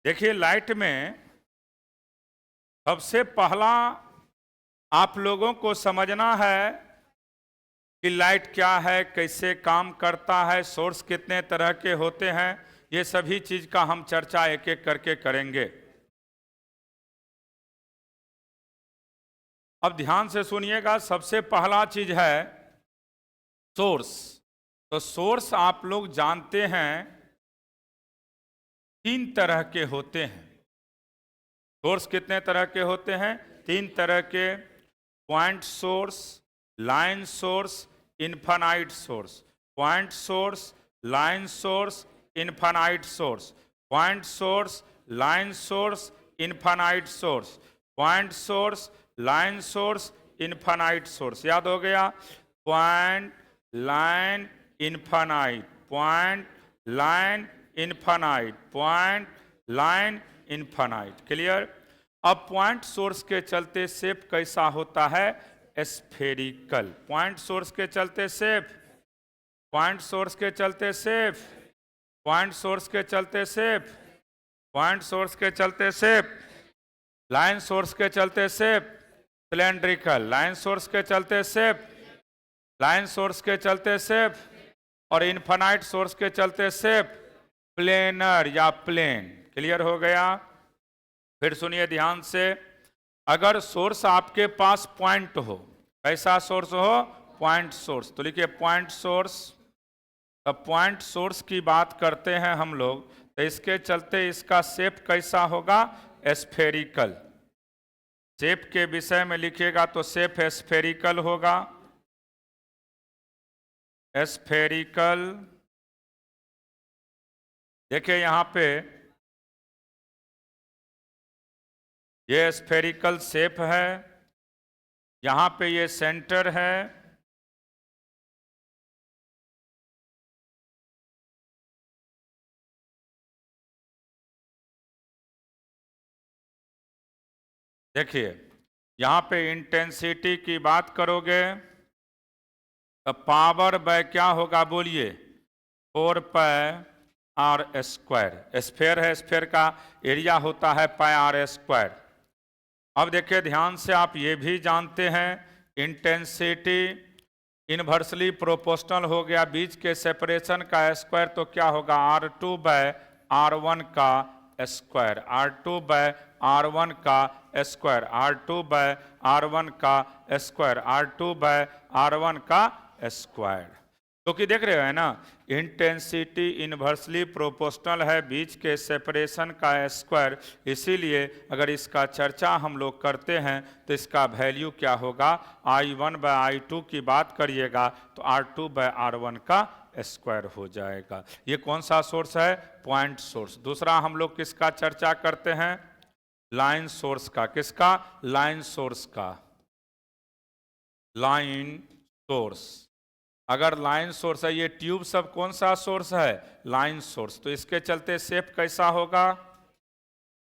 देखिए, लाइट में सबसे पहला आप लोगों को समझना है कि लाइट क्या है, कैसे काम करता है, सोर्स कितने तरह के होते हैं। ये सभी चीज का हम चर्चा एक एक करके करेंगे। अब ध्यान से सुनिएगा। सबसे पहला चीज है सोर्स। तो सोर्स आप लोग जानते हैं तीन तरह के होते हैं। सोर्स कितने तरह के होते हैं? तीन तरह के। Point source, line source, infinite source. Point source, line source, infinite source. Point source, line source, infinite source. Point source, line source, infinite source. याद हो गया? Point, line, infinite. Point, line, infinite. Point, line, infinite. Clear? अब point source के चलते shape कैसा होता है? Spherical. Point source के चलते शेप, पॉइंट सोर्स के चलते शेप, पॉइंट सोर्स के चलते शेप, पॉइंट सोर्स के चलते शेप, लाइन सोर्स के चलते शेप सिलेंड्रिकल। लाइन सोर्स के चलते शेप, लाइन सोर्स के चलते शेप, और इनफाइनाइट सोर्स के चलते शेप प्लेनर या प्लेन। क्लियर हो गया? फिर सुनिए ध्यान से। अगर सोर्स आपके पास पॉइंट हो, कैसा सोर्स हो? Point source. तो लिखिए पॉइंट सोर्स। अब पॉइंट सोर्स की बात करते हैं हम लोग, तो इसके चलते इसका शेप कैसा होगा? स्फेरिकल। शेप के विषय में लिखिएगा तो शेप स्फेरिकल होगा। स्फेरिकल। देखिए यहां पे ये स्फेरिकल शेप है, यहां पे ये सेंटर है, देखिए यहां पे इंटेंसिटी की बात करोगे तो पावर बाय क्या होगा? बोलिए 4πr²। स्फेयर है, स्फेयर का एरिया होता है πr²। अब देखिए ध्यान से, आप ये भी जानते हैं इंटेंसिटी इनवर्सली प्रोपोर्शनल हो गया बीच के सेपरेशन का स्क्वायर, तो क्या होगा? R2/R1 का स्क्वायर। R2/R1 का स्क्वायर। R2/R1 का स्क्वायर। R2/R1 का स्क्वायर। क्योंकि देख रहे हो ना, इंटेंसिटी इनवर्सली प्रोपोर्शनल है बीच के सेपरेशन का स्क्वायर, इसीलिए अगर इसका चर्चा हम लोग करते हैं तो इसका वैल्यू क्या होगा? I1/I2 की बात करिएगा तो R2/R1 का स्क्वायर हो जाएगा। ये कौन सा सोर्स है? Point source. दूसरा हम लोग किसका चर्चा करते हैं? लाइन सोर्स का। किसका? लाइन सोर्स का। Line source. अगर लाइन सोर्स है, ये ट्यूब सब कौन सा सोर्स है? Line source. तो इसके चलते शेप कैसा होगा?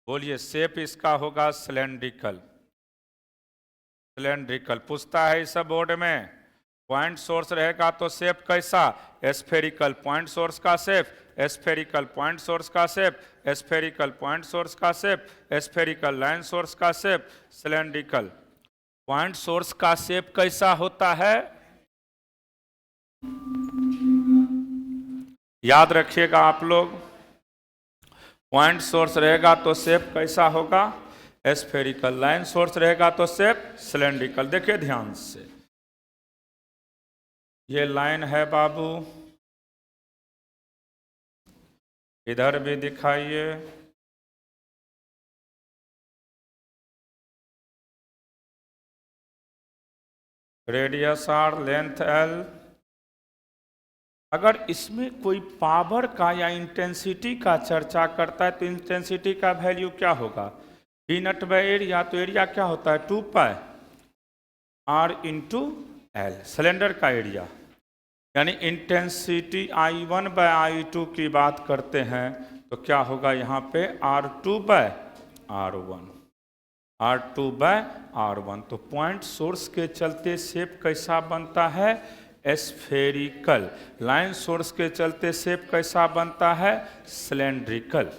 बोलिए, शेप इसका होगा सिलेंड्रिकल। सिलेंड्रिकल पूछता है इस बोर्ड में। पॉइंट सोर्स रहेगा तो शेप कैसा? स्फेरिकल। पॉइंट सोर्स का शेप स्फेरिकल। पॉइंट सोर्स का शेप स्फेरिकल। पॉइंट सोर्स का शेप स्फेरिकल। लाइन सोर्स का शेप सिलेंड्रिकल। पॉइंट सोर्स का शेप कैसा होता है? याद रखिएगा आप लोग, पॉइंट सोर्स रहेगा तो शेप कैसा होगा? स्फेरिकल। लाइन सोर्स रहेगा तो शेप सिलेंड्रिकल। देखिए ध्यान से, ये लाइन है बाबू, इधर भी दिखाइए। Radius R, length L। अगर इसमें कोई पावर का या इंटेंसिटी का चर्चा करता है तो इंटेंसिटी का वैल्यू क्या होगा? V0/एरिया। तो एरिया क्या होता है? 2πr इंटू L, सिलेंडर का एरिया। यानी इंटेंसिटी I1/I2 की बात करते हैं तो क्या होगा यहाँ पे? R2/R1। R2/R1। तो पॉइंट सोर्स के चलते शेप कैसा बनता है? स्फेरिकल। लाइन सोर्स के चलते शेप कैसा बनता है? सिलेंड्रिकल।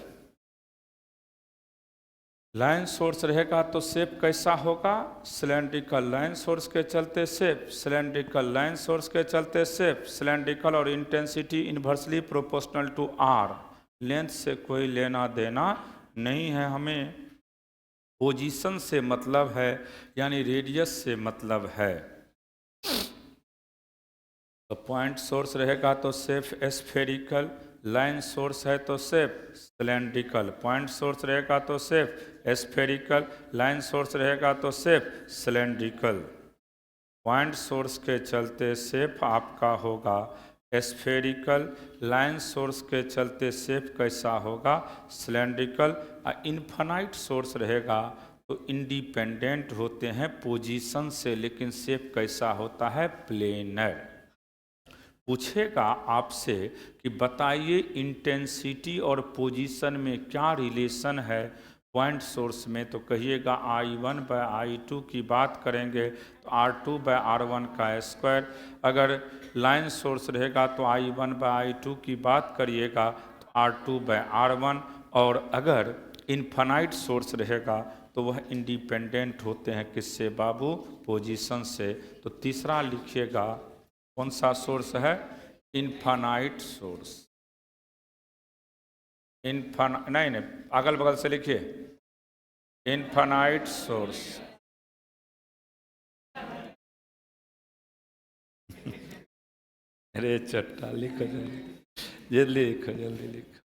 लाइन सोर्स रहेगा तो शेप कैसा होगा, सिलेंड्रिकल। लाइन सोर्स के चलते शेप सिलेंड्रिकल, लाइन सोर्स के चलते शेप सिलेंड्रिकल, और intensity inversely proportional to R. Length से कोई लेना देना नहीं है, हमें पोजीशन से मतलब है, यानी रेडियस से मतलब है। तो पॉइंट सोर्स रहेगा तो शेप स्फेरिकल, लाइन सोर्स है तो शेप सिलेंड्रिकल। पॉइंट सोर्स रहेगा तो शेप स्फेरिकल, लाइन सोर्स रहेगा तो शेप सिलेंड्रिकल। पॉइंट सोर्स के चलते शेप आपका होगा स्फेरिकल, लाइन सोर्स के चलते शेप कैसा होगा, सिलेंड्रिकल। इन्फिनाइट सोर्स रहेगा तो इंडिपेंडेंट होते हैं पोजीशन से, लेकिन शेप कैसा होता है, प्लेनर। पूछेगा आपसे कि बताइए इंटेंसिटी और पोजीशन में क्या रिलेशन है पॉइंट सोर्स में, तो कहिएगा I1/I2 की बात करेंगे तो R2/R1 का स्क्वायर। अगर लाइन सोर्स रहेगा तो I1/I2 की बात करिएगा तो R2/R1। और अगर इन्फिनाइट सोर्स रहेगा तो वह इंडिपेंडेंट होते हैं किससे बाबू, पोजीशन से। तो तीसरा लिखिएगा, कौन सा सोर्स है, इन्फिनाइट सोर्स। नहीं, अगल बगल से लिखिए, इन्फिनाइट सोर्स। अरे चट्टा लिखो जल्दी लिखो, जल्दी लिखो।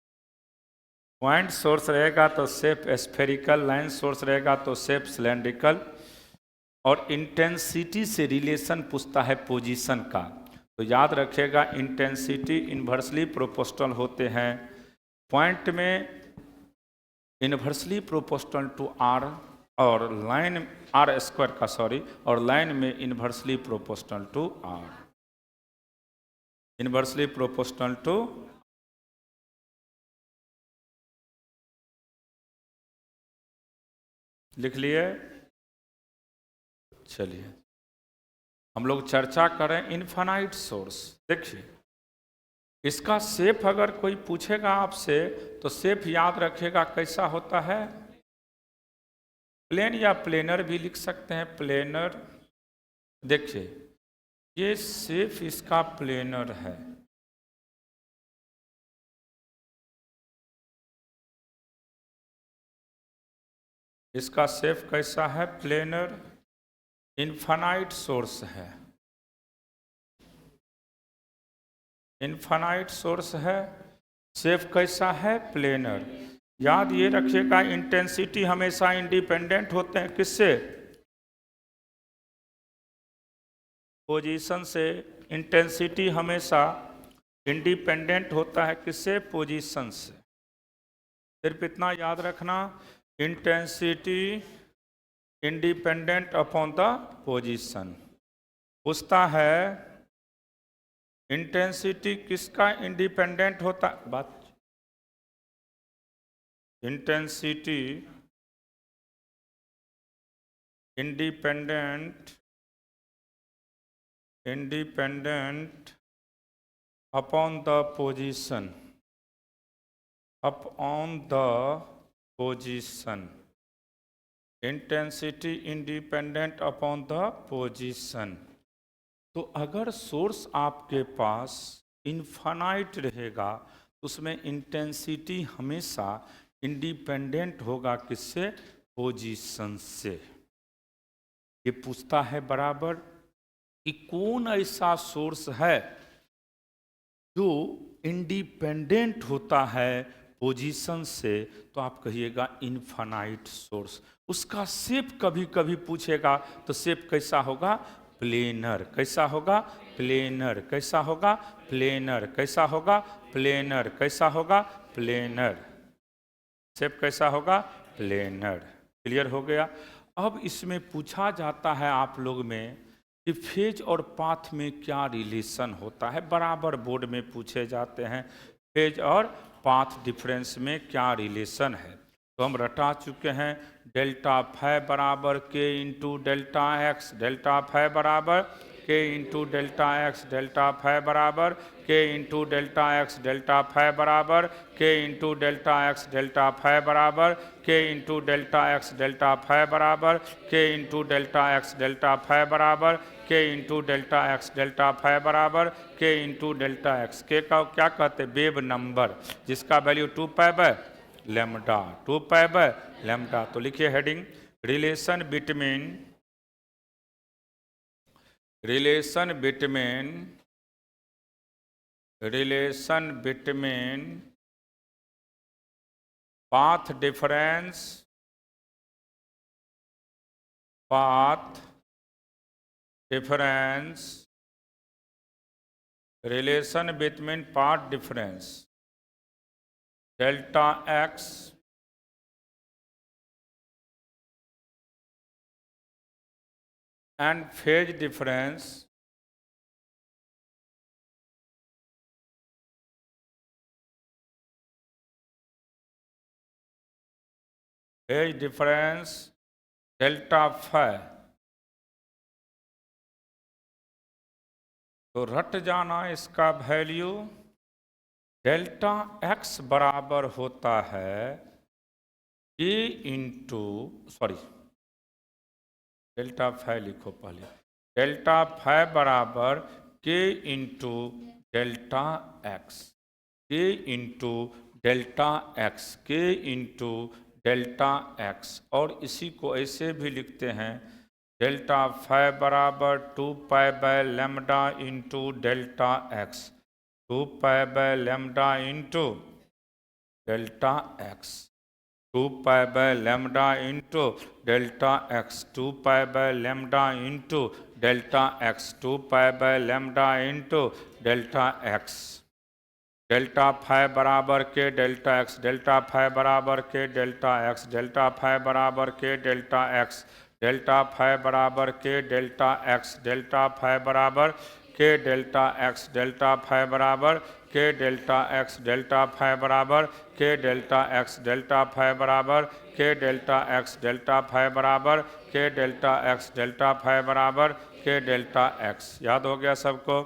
पॉइंट सोर्स रहेगा तो शेप स्फेरिकल, लाइन सोर्स रहेगा तो शेप सिलेंड्रिकल, और इंटेंसिटी से रिलेशन पूछता है पोजीशन का। तो याद रखिएगा इंटेंसिटी इन्वर्सली प्रोपोर्शनल होते हैं पॉइंट में, इन्वर्सली प्रोपोर्शनल टू आर, और लाइन आर स्क्वायर का सॉरी, और लाइन में inversely proportional to R, inversely proportional to. लिख लिए, चलिए हम लोग चर्चा करें इन्फिनाइट सोर्स। देखिए इसका शेप अगर कोई पूछेगा आपसे तो शेप याद रखेगा कैसा होता है, प्लेन या प्लेनर भी लिख सकते हैं, प्लेनर। देखिए ये शेप इसका प्लेनर है, इसका शेप कैसा है, प्लेनर। इन्फिनाइट सोर्स है, इन्फिनाइट सोर्स है, शेप कैसा है, प्लेनर। याद ये रखिएगा इंटेंसिटी हमेशा इंडिपेंडेंट होते हैं किससे, पोजीशन से। इंटेंसिटी हमेशा इंडिपेंडेंट होता है किससे, पोजीशन से। सिर्फ इतना याद रखना, intensity independent upon the position. पूछता है इंटेंसिटी किसका इंडिपेंडेंट होता, बात intensity independent upon the position, upon the position. Intensity independent upon the position. तो अगर सोर्स आपके पास इन्फिनाइट रहेगा तो उसमें इंटेंसिटी हमेशा इंडिपेंडेंट होगा किससे, पोजीशन से। ये पूछता है बराबर कि कौन ऐसा सोर्स है जो इंडिपेंडेंट होता है पोजीशन से, तो आप कहिएगा इन्फिनाइट सोर्स। उसका शेप कभी कभी पूछेगा तो शेप कैसा होगा, प्लेनर। कैसा होगा, प्लेनर। कैसा होगा, प्लेनर। कैसा होगा, प्लेनर। कैसा होगा, प्लेनर। शेप कैसा होगा, प्लेनर। क्लियर हो गया। अब इसमें पूछा जाता है आप लोग में कि फेज और पाथ में क्या रिलेशन होता है, बराबर बोर्ड में पूछे जाते हैं फेज और पाथ डिफरेंस में क्या रिलेशन है। तो हम रटा चुके हैं, डेल्टा फाई बराबर K into delta X, delta phi बराबर K into delta X delta phi बराबर K into delta X delta phi बराबर K into delta X delta phi बराबर K into delta X delta phi बराबर K into delta X delta phi बराबर K into delta X delta phi बराबर K into delta x के का क्या कहते हैं वेव नंबर, जिसका value 2 pi by lambda 2 pi by lambda. तो लिखिए heading relation between path difference relation between path difference delta x and phase difference delta phi. तो रट जाना इसका वैल्यू डेल्टा एक्स बराबर होता है के इंटू डेल्टा फाई लिखो पहले, डेल्टा फाई बराबर के इंटू डेल्टा एक्स के इंटू डेल्टा एक्स के इंटू डेल्टा एक्स। और इसी को ऐसे भी लिखते हैं डेल्टा फाई बराबर 2 pi by lambda into delta X 2 pi by lambda into delta X 2 pi by lambda into delta X 2 pi by lambda into delta X 2 pi by lambda into delta X. Delta phi बराबर के delta X delta phi बराबर के delta X delta phi बराबर के delta X delta phi बराबर के delta X delta phi बराबर के डेल्टा एक्स डेल्टा फाई बराबर के डेल्टा एक्स डेल्टा फाई बराबर के डेल्टा एक्स डेल्टा फाई बराबर के डेल्टा एक्स डेल्टा फाई बराबर के डेल्टा एक्स डेल्टा फाई बराबर के डेल्टा एक्स। याद हो गया सबको?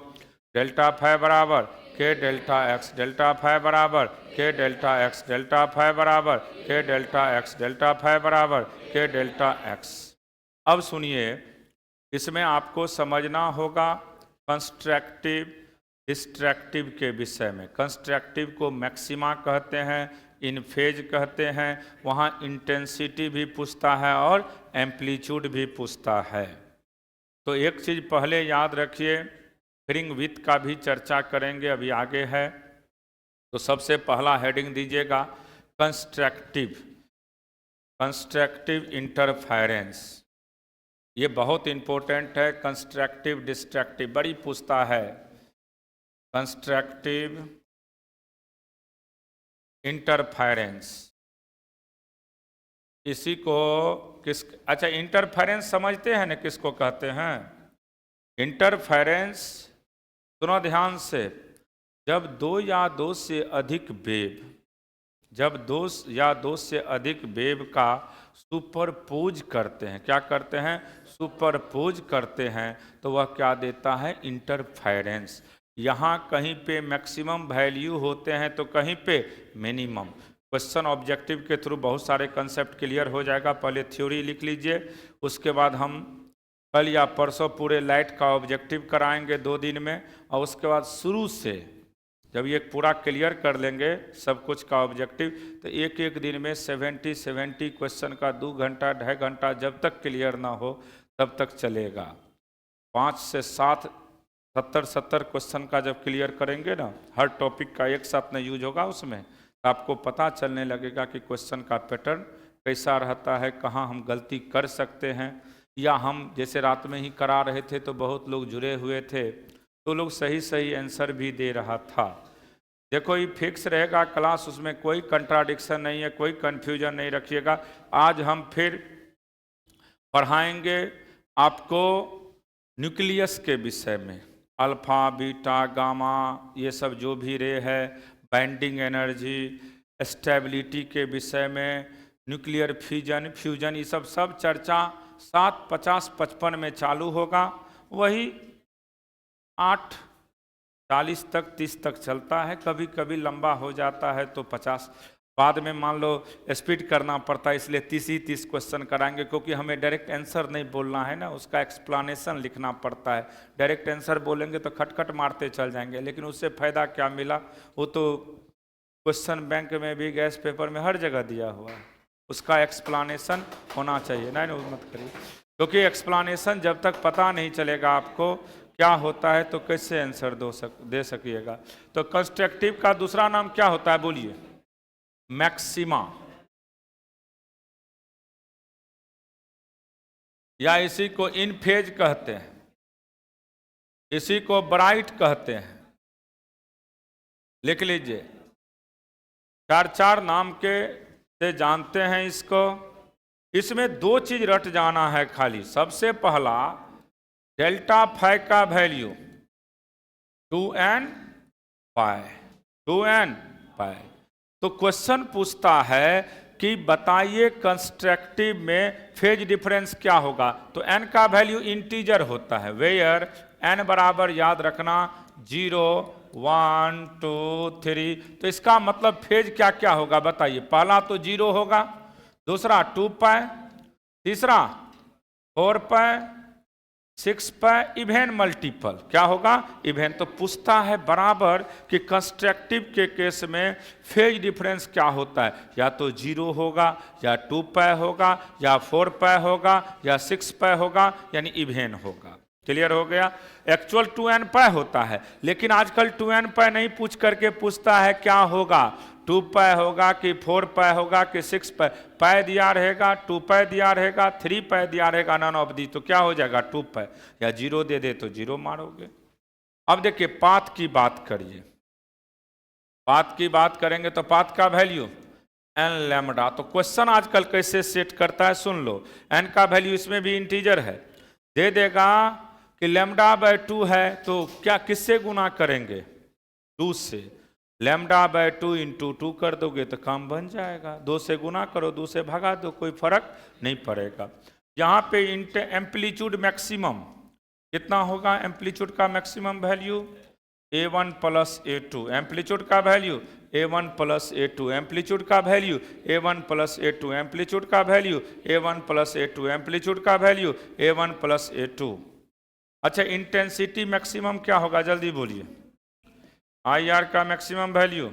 डेल्टा फाई बराबर के डेल्टा एक्स डेल्टा फाई बराबर के डेल्टा एक्स डेल्टा फाई बराबर के डेल्टा एक्स डेल्टा फाई बराबर के डेल्टा एक्स। अब सुनिए, इसमें आपको समझना होगा कंस्ट्रक्टिव डिस्ट्रक्टिव के विषय में। कंस्ट्रक्टिव को मैक्सिमा कहते हैं, इन फेज कहते हैं, वहाँ इंटेंसिटी भी पूछता है और एम्पलीट्यूड भी पूछता है। तो एक चीज़ पहले याद रखिए, स्प्रिंग विथ का भी चर्चा करेंगे, अभी आगे है। तो सबसे पहला हेडिंग दीजिएगा कंस्ट्रक्टिव इंटरफेरेंस। ये बहुत इंपॉर्टेंट है। कंस्ट्रक्टिव डिस्ट्रक्टिव बड़ी पूछता है। कंस्ट्रक्टिव इंटरफेरेंस, इसी को अच्छा इंटरफेरेंस समझते हैं ना किसको कहते हैं? इंटरफेरेंस सुनो ध्यान से, जब दो या दो से अधिक वेव का सुपरपोज करते हैं, क्या करते हैं? सुपरपोज करते हैं, तो वह क्या देता है? इंटरफेरेंस। यहाँ कहीं पे मैक्सिमम वैल्यू होते हैं तो कहीं पे मिनिमम। क्वेश्चन ऑब्जेक्टिव के थ्रू बहुत सारे कंसेप्ट क्लियर हो जाएगा। पहले थ्योरी लिख लीजिए, उसके बाद हम कल या परसों पूरे लाइट का ऑब्जेक्टिव कराएंगे 2 दिन में, और उसके बाद शुरू से जब ये पूरा क्लियर कर लेंगे सब कुछ का ऑब्जेक्टिव, तो एक एक दिन में 70 क्वेश्चन का 2 घंटा 2.5 घंटा जब तक क्लियर ना हो तब तक चलेगा। 5 से 7 70 क्वेश्चन का जब क्लियर करेंगे ना, हर टॉपिक का एक साथ नहीं यूज होगा उसमें, तो आपको पता चलने लगेगा कि क्वेश्चन का पैटर्न कैसा रहता है, कहाँ हम गलती कर सकते हैं। या हम जैसे रात में ही करा रहे थे तो बहुत लोग जुड़े हुए थे, तो लोग सही आंसर भी दे रहा था। देखो ये फिक्स रहेगा क्लास, उसमें कोई कंट्राडिक्शन नहीं है, कोई कन्फ्यूजन नहीं रखिएगा। आज हम फिर पढ़ाएंगे आपको न्यूक्लियस के विषय में, अल्फा बीटा गामा ये सब जो भी रे है, बाइंडिंग एनर्जी, स्टेबिलिटी के विषय में, न्यूक्लियर फ्यूजन ये सब चर्चा 7:50-55 में चालू होगा। वही 8, 40 तक, 30 तक चलता है, कभी कभी लंबा हो जाता है तो 50, बाद में मान लो स्पीड करना पड़ता है, इसलिए 30 क्वेश्चन कराएंगे, क्योंकि हमें डायरेक्ट आंसर नहीं बोलना है ना, उसका एक्सप्लेनेशन लिखना पड़ता है। डायरेक्ट आंसर बोलेंगे तो खटखट मारते चल जाएंगे, लेकिन उससे फायदा क्या मिला, वो तो क्वेश्चन बैंक में भी, गैस पेपर में, हर जगह दिया हुआ है, उसका एक्सप्लेनेशन होना चाहिए। नहीं मत करिए, क्योंकि एक्सप्लेनेशन जब तक पता नहीं चलेगा आपको क्या होता है तो कैसे आंसर दे सकिएगा। तो कंस्ट्रक्टिव का दूसरा नाम क्या होता है, बोलिए? मैक्सिमा, या इसी को इन फेज कहते हैं, इसी को ब्राइट कहते हैं। लिख लीजिए, चार नाम के से जानते हैं इसको। इसमें 2 चीज रट जाना है खाली। सबसे पहला, डेल्टा फाई का वैल्यू 2n पाई, 2n पाई। तो क्वेश्चन पूछता है कि बताइए कंस्ट्रक्टिव में फेज डिफरेंस क्या होगा, तो n का वैल्यू इंटीजर होता है, वेयर n बराबर याद रखना 0, 1, 2, 3। तो इसका मतलब फेज क्या क्या होगा बताइए? पहला तो 0 होगा, दूसरा 2 पाई, तीसरा 4 पाई, 6 पाई, इवेन मल्टीपल क्या होगा? इवेन। तो पूछता है बराबर कि कंस्ट्रक्टिव के केस में फेज डिफरेंस क्या होता है, या तो 0 होगा, या 2 पाई होगा, या 4 पाई होगा, या 6 पाई होगा, यानी इवेन होगा। क्लियर हो गया? एक्चुअल 2n पाई होता है, लेकिन आजकल 2n पाई नहीं पूछ करके पूछता है क्या होगा, 2 पाई होगा कि 4 पाई होगा कि 6 पाई। पाई दिया रहेगा, 2 पाई दिया रहेगा, 3 पाई दिया रहेगा, नन ऑफ दी, तो क्या हो जाएगा 2 पाई, या 0 दे दे तो 0 मारोगे। अब देखिए पाथ की बात करिए, पाथ की बात करेंगे तो पाथ का वैल्यू n लैम्डा। तो क्वेश्चन आजकल कैसे सेट करता है सुन लो, n का वैल्यू इसमें भी इंटीजर है, दे देगा कि लैम्डा बाय 2 है, तो क्या किससे गुना करेंगे? 2 से। लैम्डा बाय 2 इंटू 2 कर दोगे तो काम बन जाएगा, 2 से गुना करो, 2 से भगा दो, कोई फर्क नहीं पड़ेगा। यहाँ पे एम्पलीट्यूड मैक्सिमम कितना होगा? एम्पलीट्यूड का maximum value a1 plus a2, amplitude का value a1 plus a2, amplitude का value a1 plus a2, amplitude का value a1 plus a2, amplitude का वैल्यू a1 प्लस a2। अच्छा, इंटेंसिटी मैक्सिमम क्या होगा, जल्दी बोलिए? आई आर का maximum value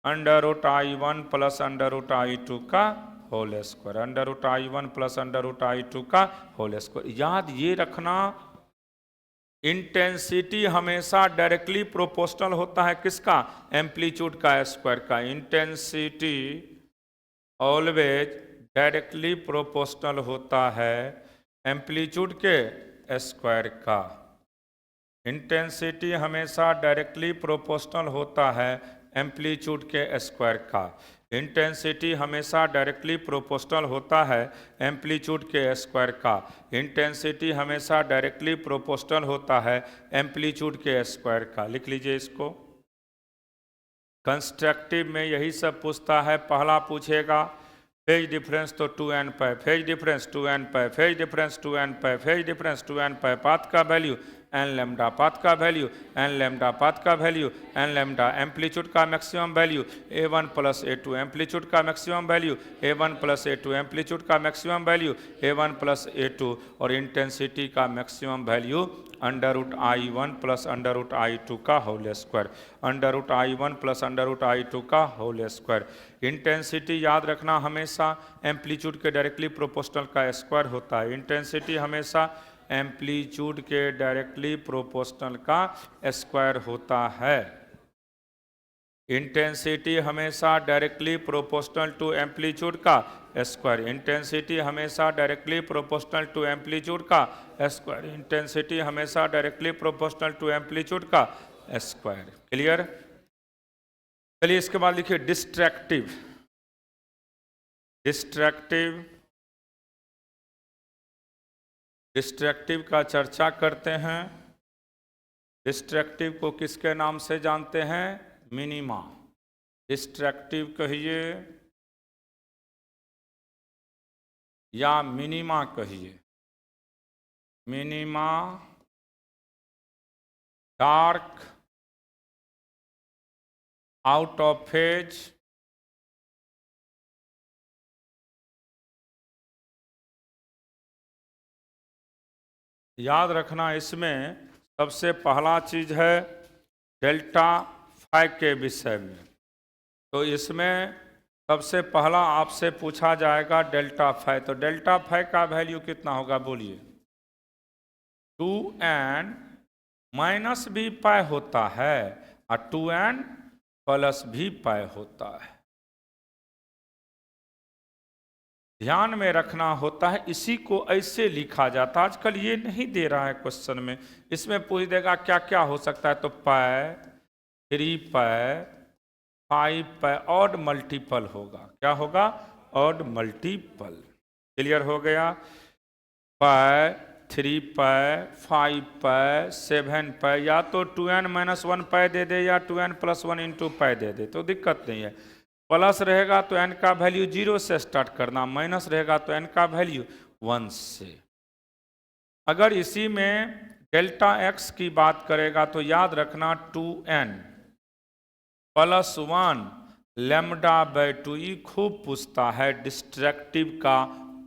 √I1 plus √I2 का whole square, √I1 plus √I2 का होल स्क्वायर। याद ये रखना, इंटेंसिटी हमेशा डायरेक्टली प्रोपोर्शनल होता है किसका? एम्पलीट्यूड का स्क्वायर का। इंटेंसिटी ऑलवेज डायरेक्टली प्रोपोर्शनल होता है एम्पलीट्यूड के स्क्वायर का। इंटेंसिटी हमेशा डायरेक्टली प्रोपोर्शनल होता है एम्पलीट्यूड के स्क्वायर का। इंटेंसिटी हमेशा डायरेक्टली प्रोपोर्शनल होता है एम्पलीट्यूड के स्क्वायर का। इंटेंसिटी हमेशा डायरेक्टली प्रोपोर्शनल होता है एम्पलीट्यूड के स्क्वायर का। लिख लीजिए इसको। कंस्ट्रक्टिव में यही सब पूछता है। पहला पूछेगा फेज डिफरेंस तो 2n pi, phase difference 2n pi, phase difference 2n pi, phase difference 2n pi, path का वैल्यू n लैम्डा, पाथ का वैल्यू n लैम्डा, पाथ का वैल्यू n लैम्डा, एम्पलीट्यूड का maximum value a1 plus a2, amplitude का maximum value a1 plus a2, amplitude का maximum value a1 plus a2, और intensity का maximum value √I1 plus √I2 का whole square, √I1 plus √I2 का whole square. Intensity याद रखना हमेशा amplitude के डायरेक्टली प्रोपोर्शनल का स्क्वायर होता है। इंटेंसिटी हमेशा एम्पलीट्यूड के डायरेक्टली प्रोपोर्शनल का स्क्वायर होता है। इंटेंसिटी हमेशा डायरेक्टली प्रोपोर्शनल टू एम्पलीट्यूड का स्क्वायर, इंटेंसिटी हमेशा डायरेक्टली प्रोपोर्शनल टू एम्पलीट्यूड का स्क्वायर, इंटेंसिटी हमेशा डायरेक्टली प्रोपोर्शनल टू एम्पलीट्यूड का स्क्वायर। क्लियर? चलिए इसके बाद लिखिए डिस्ट्रैक्टिव। डिस्ट्रैक्टिव, डिस्ट्रैक्टिव का चर्चा करते हैं। डिस्ट्रैक्टिव को किसके नाम से जानते हैं? मिनिमा। डिस्ट्रैक्टिव कहिए या मिनिमा कहिए। Minima dark, out of phase, याद रखना इसमें सबसे पहला चीज है डेल्टा फाई के विषय में। तो इसमें सबसे पहला आपसे पूछा जाएगा डेल्टा फाई। तो डेल्टा फाई का वैल्यू कितना होगा बोलिए? 2n माइनस भी पाई होता है और 2n प्लस भी पाई होता है। ध्यान में रखना होता है, इसी को ऐसे लिखा जाता है। आजकल ये नहीं दे रहा है क्वेश्चन में, इसमें पूछ देगा क्या क्या हो सकता है, तो पाई, 3 पाई, 5 पाई, ऑड मल्टीपल होगा। क्या होगा? Odd multiple. क्लियर हो गया? पाई, 3 पाई, 5 पाई, 7 पाई, या तो 2n माइनस 1 पाई दे दे या 2n प्लस 1 इंटू पाई दे दे, तो दिक्कत नहीं है। प्लस रहेगा तो n का वैल्यू 0 से स्टार्ट करना, माइनस रहेगा तो n का वैल्यू 1 से। अगर इसी में डेल्टा x की बात करेगा तो याद रखना 2n प्लस 1 लैम्डा बाई 2। ये खूब पूछता है डिस्ट्रक्टिव का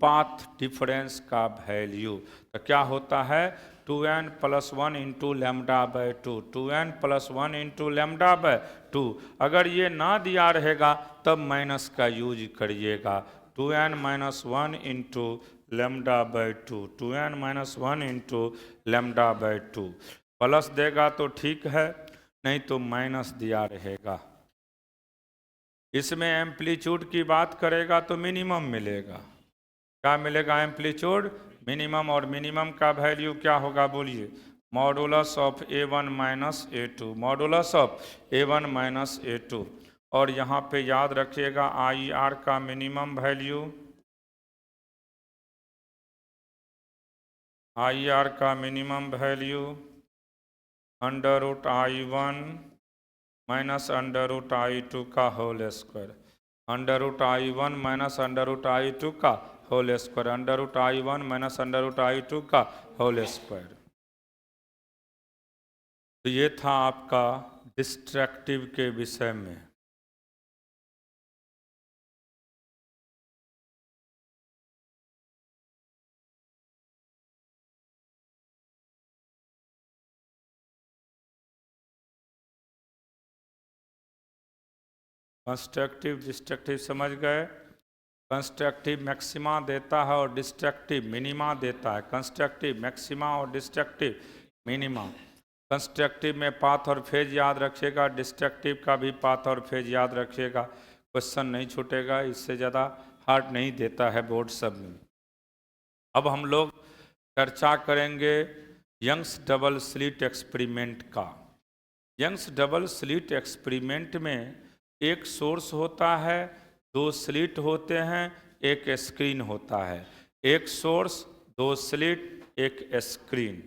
पाथ डिफरेंस का वैल्यू। तो क्या होता है? 2n plus 1 into lambda by 2, 2n plus 1 into lambda by 2। अगर ये ना दिया रहेगा तब माइनस का यूज करिएगा। 2n minus 1 into lambda by 2, 2n minus 1 into lambda by 2। Plus देगा तो ठीक है, नहीं तो माइनस दिया रहेगा। इसमें एम्पलीट्यूड की बात करेगा तो मिनिमम मिलेगा। क्या मिलेगा? Amplitude minimum. और मिनिमम का वैल्यू क्या होगा बोलिए? Modulus of A1 minus A2, modulus of A1 minus A2। और यहाँ पे याद रखिएगा IR का मिनिमम वैल्यू, IR का minimum value under root I1 minus under root I2 का whole square, under root I1 minus under root I2 का whole square, under root I1 minus under root I2 का whole square. तो ये था आपका destructive के विषय में। कंस्ट्रक्टिव डिस्ट्रक्टिव समझ गए? कंस्ट्रक्टिव मैक्सिमा देता है और डिस्ट्रक्टिव मिनिमा देता है। कंस्ट्रक्टिव मैक्सिमा और डिस्ट्रक्टिव मिनिमा। कंस्ट्रक्टिव में पाथ और फेज याद रखिएगा, डिस्ट्रक्टिव का भी पाथ और फेज याद रखिएगा। क्वेश्चन नहीं छूटेगा, इससे ज़्यादा हार्ड नहीं देता है बोर्ड सब में। अब हम लोग चर्चा करेंगे यंग्स डबल स्लिट एक्सपेरिमेंट का। यंग्स डबल स्लिट एक्सपेरिमेंट में एक सोर्स होता है, 2 स्लिट होते हैं, एक स्क्रीन होता है। एक सोर्स, 2 स्लिट, एक स्क्रीन।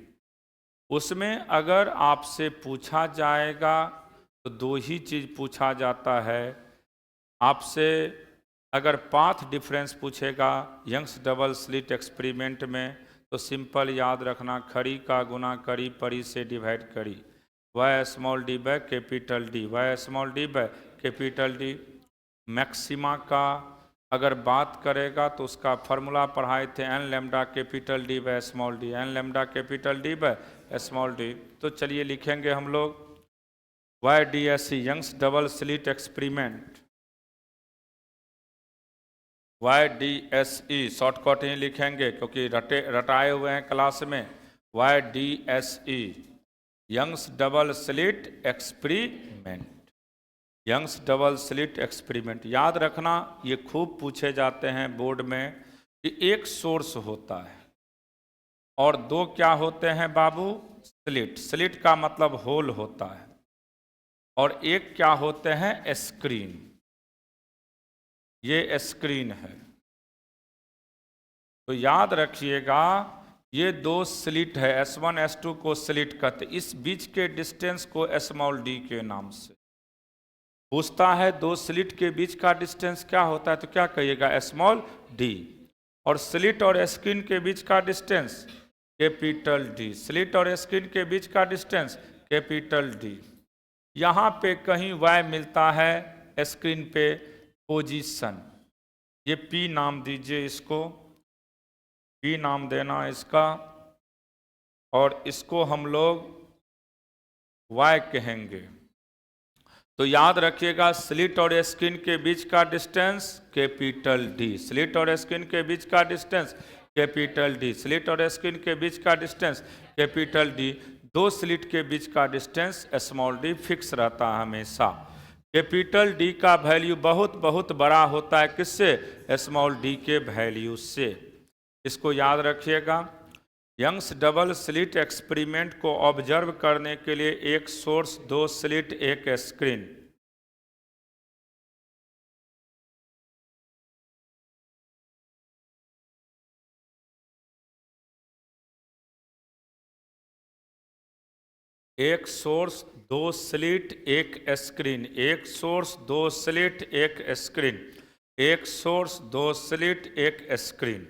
उसमें अगर आपसे पूछा जाएगा तो 2 ही चीज़ पूछा जाता है आपसे। अगर पाथ डिफरेंस पूछेगा यंग्स डबल स्लिट एक्सपेरिमेंट में तो सिंपल याद रखना, खड़ी का गुना करी, परी से डिवाइड करी, y small d by capital D, Y small d by capital D. Maxima का अगर बात करेगा तो उसका फॉर्मूला पढ़ाए थे n lambda capital D by small d, n lambda capital D by small d. तो चलिए लिखेंगे हम लोग YDSE Young's double slit experiment, YDSE shortcut ही लिखेंगे क्योंकि रटाए हुए हैं क्लास में। YDSE Young's double slit experiment, Young's double slit experiment. याद रखना ये खूब पूछे जाते हैं बोर्ड में कि एक सोर्स होता है और 2 क्या होते हैं बाबू? स्लिट। स्लिट का मतलब होल होता है। और एक क्या होते हैं? स्क्रीन। ये स्क्रीन है। तो याद रखिएगा ये 2 स्लिट है, S1 S2 को स्लिट कहते। इस बीच के डिस्टेंस को स्मॉल डी के नाम से पूछता है। 2 स्लिट के बीच का डिस्टेंस क्या होता है? तो क्या कहिएगा? Small D. और स्लिट और स्क्रीन के बीच का डिस्टेंस कैपिटल डी। स्लिट और स्क्रीन के बीच का डिस्टेंस कैपिटल डी। यहाँ पे कहीं y मिलता है स्क्रीन पे पोजीशन, ये P नाम दीजिए, इसको P नाम देना इसका, और इसको हम लोग y कहेंगे। तो याद रखिएगा स्लिट और स्क्रीन के बीच का डिस्टेंस कैपिटल डी, स्लिट और स्क्रीन के बीच का डिस्टेंस कैपिटल डी, स्लिट और स्क्रीन के बीच का डिस्टेंस कैपिटल डी। दो स्लिट के बीच का डिस्टेंस स्मॉल डी फिक्स रहता है हमेशा। कैपिटल डी का वैल्यू बहुत बहुत बड़ा होता है, किससे? स्मॉल डी के वैल्यू से। इसको याद रखिएगा। यंग्स डबल स्लिट एक्सपेरिमेंट को ऑब्जर्व करने के लिए एक सोर्स, दो स्लिट, एक स्क्रीन। एक सोर्स, दो स्लिट, एक स्क्रीन, एक सोर्स, दो स्लिट, एक स्क्रीन, एक सोर्स, दो स्लिट, एक स्क्रीन।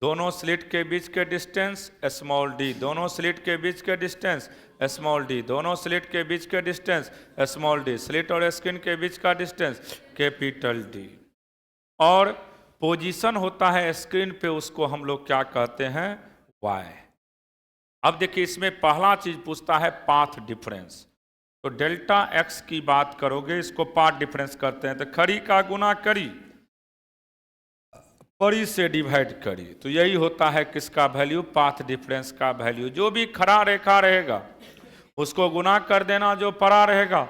दोनों स्लिट के बीच के डिस्टेंस स्मॉल डी, दोनों स्लिट के बीच के डिस्टेंस स्मॉल डी, दोनों स्लिट के बीच के डिस्टेंस स्मॉल डी, स्लिट और स्क्रीन के बीच का डिस्टेंस कैपिटल डी। और पोजीशन होता है स्क्रीन पे, उसको हम लोग क्या कहते हैं? वाई। अब देखिए इसमें पहला चीज पूछता है पाथ डिफरेंस। तो डेल्टा एक्स की बात करोगे, इसको पाथ डिफरेंस करते हैं। तो खड़ी का गुना करी, बड़ी से डिवाइड करी, तो यही होता है किसका वैल्यू? पाथ डिफरेंस का वैल्यू। जो भी खड़ा रेखा रहेगा उसको गुना कर देना, जो परा रहेगा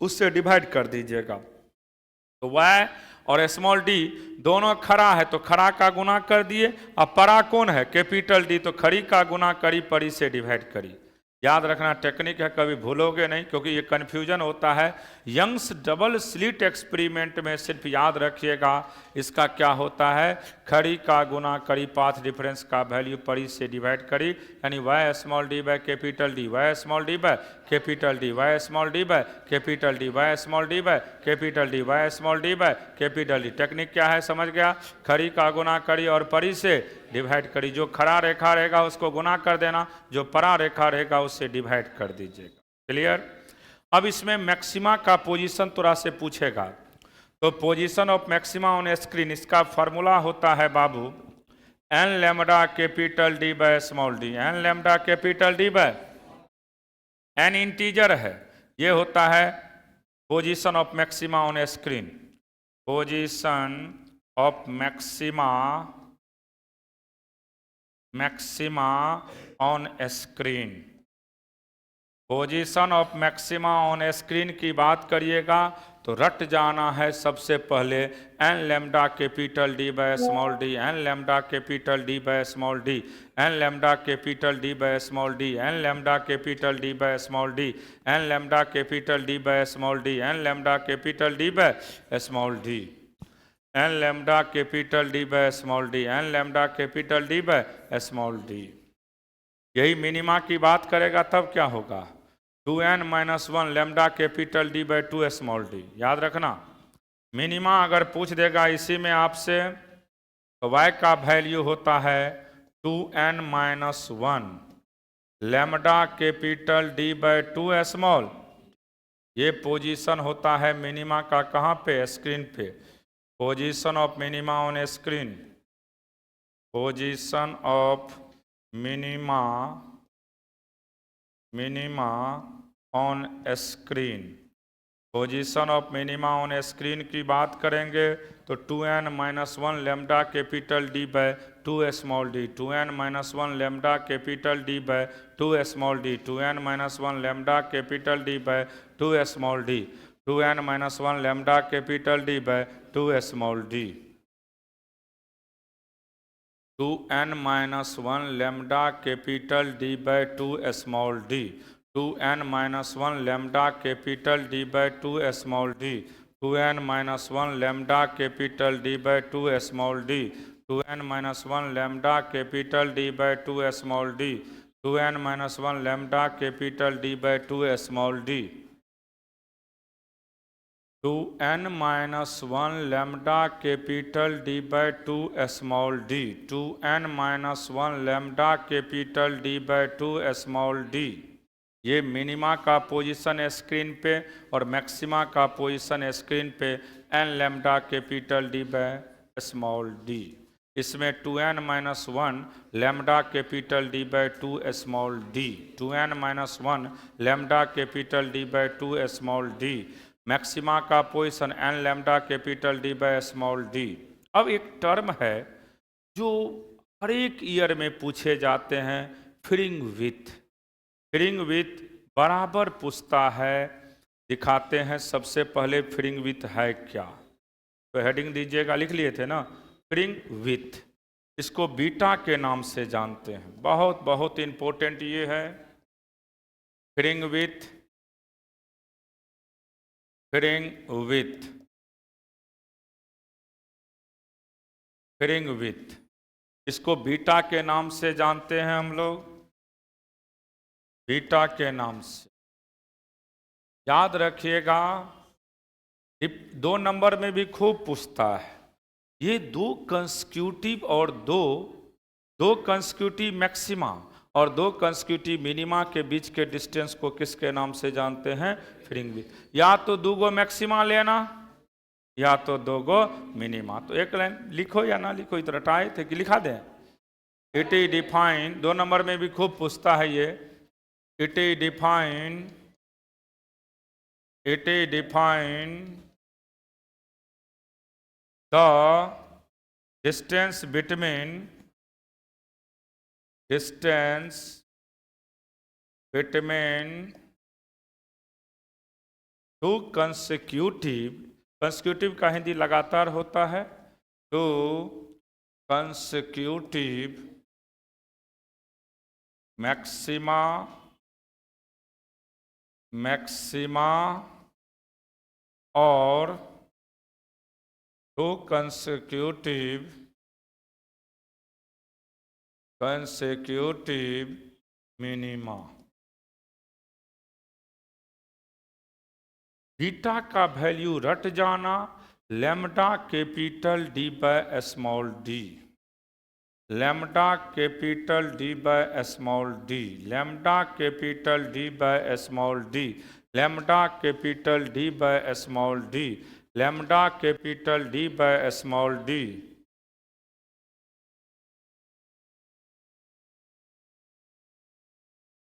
उससे डिवाइड कर दीजिएगा। तो y और स्मॉल डी दोनों खड़ा है, तो खड़ा का गुना कर दिए। अब परा कौन है? कैपिटल डी, तो खड़ी का गुना करी, परी से डिवाइड करी। याद रखना टेक्निक है, कभी भूलोगे नहीं, क्योंकि ये कन्फ्यूजन होता है। यंग्स डबल स्लिट एक्सपेरिमेंट में सिर्फ याद रखिएगा इसका क्या होता है? खड़ी का गुना करी, पाथ डिफरेंस का वैल्यू परी से डिवाइड करी, यानी Y small d by capital D, Y small d by capital D, Y small d by capital D, Y small d by capital D, Y small d by capital D. Technique क्या है समझ गया? खड़ी का गुना करी और परी से डिवाइड करी। जो खड़ा रेखा रहेगा उसको गुना कर देना, जो परा रेखा रहेगा उससे डिवाइड कर दीजिएगा। क्लियर? अब इसमें मैक्सिमा का पोजीशन थोड़ा से पूछेगा। तो position of maxima on screen, इसका फॉर्मूला होता है बाबू n lambda capital D by small d, n lambda capital D by, n integer है, ये होता है position of maxima on screen, position of maxima on screen. Position of maxima on screen की बात करिएगा तो रट जाना है सबसे पहले n lambda capital D by small d, n lambda capital D by small d, n lambda capital D by small d, n lambda capital D by small d, n lambda capital D by small d, n lambda capital D by small d, n lambda capital D by small d, n lambda capital D by small d. यही minima की बात करेगा तब क्या होगा? 2n-1 lambda capital D by 2 small d. याद रखना minima अगर पूछ देगा इसी में आपसे तो y का वैल्यू होता है 2n-1 lambda capital D by 2 small. ये पोजीशन होता है मिनिमा का, कहाँ पे? स्क्रीन पे। Position of minima on screen, position of minima on screen. Position of minima on screen की बात करेंगे तो 2n-1 lambda capital D by 2 small d, 2n-1 lambda capital D by 2 small d, 2n-1 lambda capital D by 2 small d, 2n-1 lambda capital D by 2 small d, 2n-1 lambda capital D by 2 small d, 2n-1 lambda capital D by 2 small d, 2n-1 lambda capital D by 2 small d, 2n-1 lambda capital D by 2 small d, 2n-1 lambda capital D by 2 small d, 2n-1 lambda capital D by 2 small d, 2n-1 lambda capital D by 2 small d. ये minima का position screen पे और maxima का position screen पे N lambda capital D by small d. इसमें 2n-1 lambda capital D by 2 small d, 2n-1 lambda capital D by 2 small d. Maxima का position n lambda capital D by small d. अब एक term है जो हर एक year में पूछे जाते हैं, फ्रिंग विथ। फ्रिंग विथ बराबर पूछता है, दिखाते हैं। सबसे पहले फ्रिंग विथ है क्या, तो हेडिंग दीजिएगा, लिख लिए थे ना, फ्रिंग विथ। इसको बीटा के नाम से जानते हैं, बहुत बहुत इंपॉर्टेंट ये है। Fringe width, fringe width, fringe width, इसको बीटा के नाम से जानते हैं हम लोग, बीटा के नाम से। याद रखिएगा, 2 नंबर में भी खूब पूछता है। ये 2 कंसेक्यूटिव और दो कंसेक्यूटिव मैक्सिमा और 2 कंसेक्यूटिव मिनिमा के बीच के डिस्टेंस को किसके नाम से जानते हैं, फ्रिंग विथ। या तो 2 गो मैक्सिमा लेना या तो 2 गो मिनिमा। तो एक लाइन लिखो या ना लिखो, इतना रटाए थे कि लिखा दें। इट इज डिफाइन, 2 नंबर में भी खूब पूछता है ये। It is defined the distance between two consecutive का हिंदी लगातार होता है, 2 consecutive मैक्सिमा और 2 कंसेक्यूटिव मिनिमा। बीटा का वैल्यू रट जाना, lambda capital D by small d, lambda capital D by small d, lambda capital D by small d, lambda capital D by small d, lambda capital D by small d.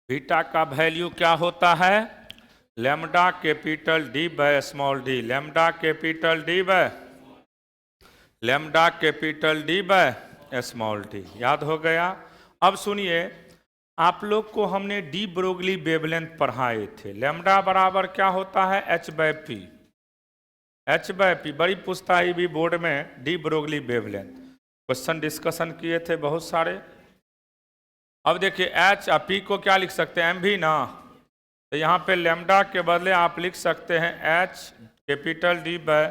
Beta का value क्या होता है, lambda capital D by small d, lambda capital D by, lambda capital D by small d. याद हो गया। अब सुनिए, आप लोग को हमने डी ब्रोगली वेवलेंथ पढ़ाए थे। लैम्डा बराबर क्या होता है, h/p, h/p। बड़ी पूछता है भी बोर्ड में, de Broglie wavelength. Question discussion किए थे बहुत सारे। अब देखिए, h और p को क्या लिख सकते हैं, mv ना, तो यहाँ पे लैम्डा के बदले आप लिख सकते हैं h capital D by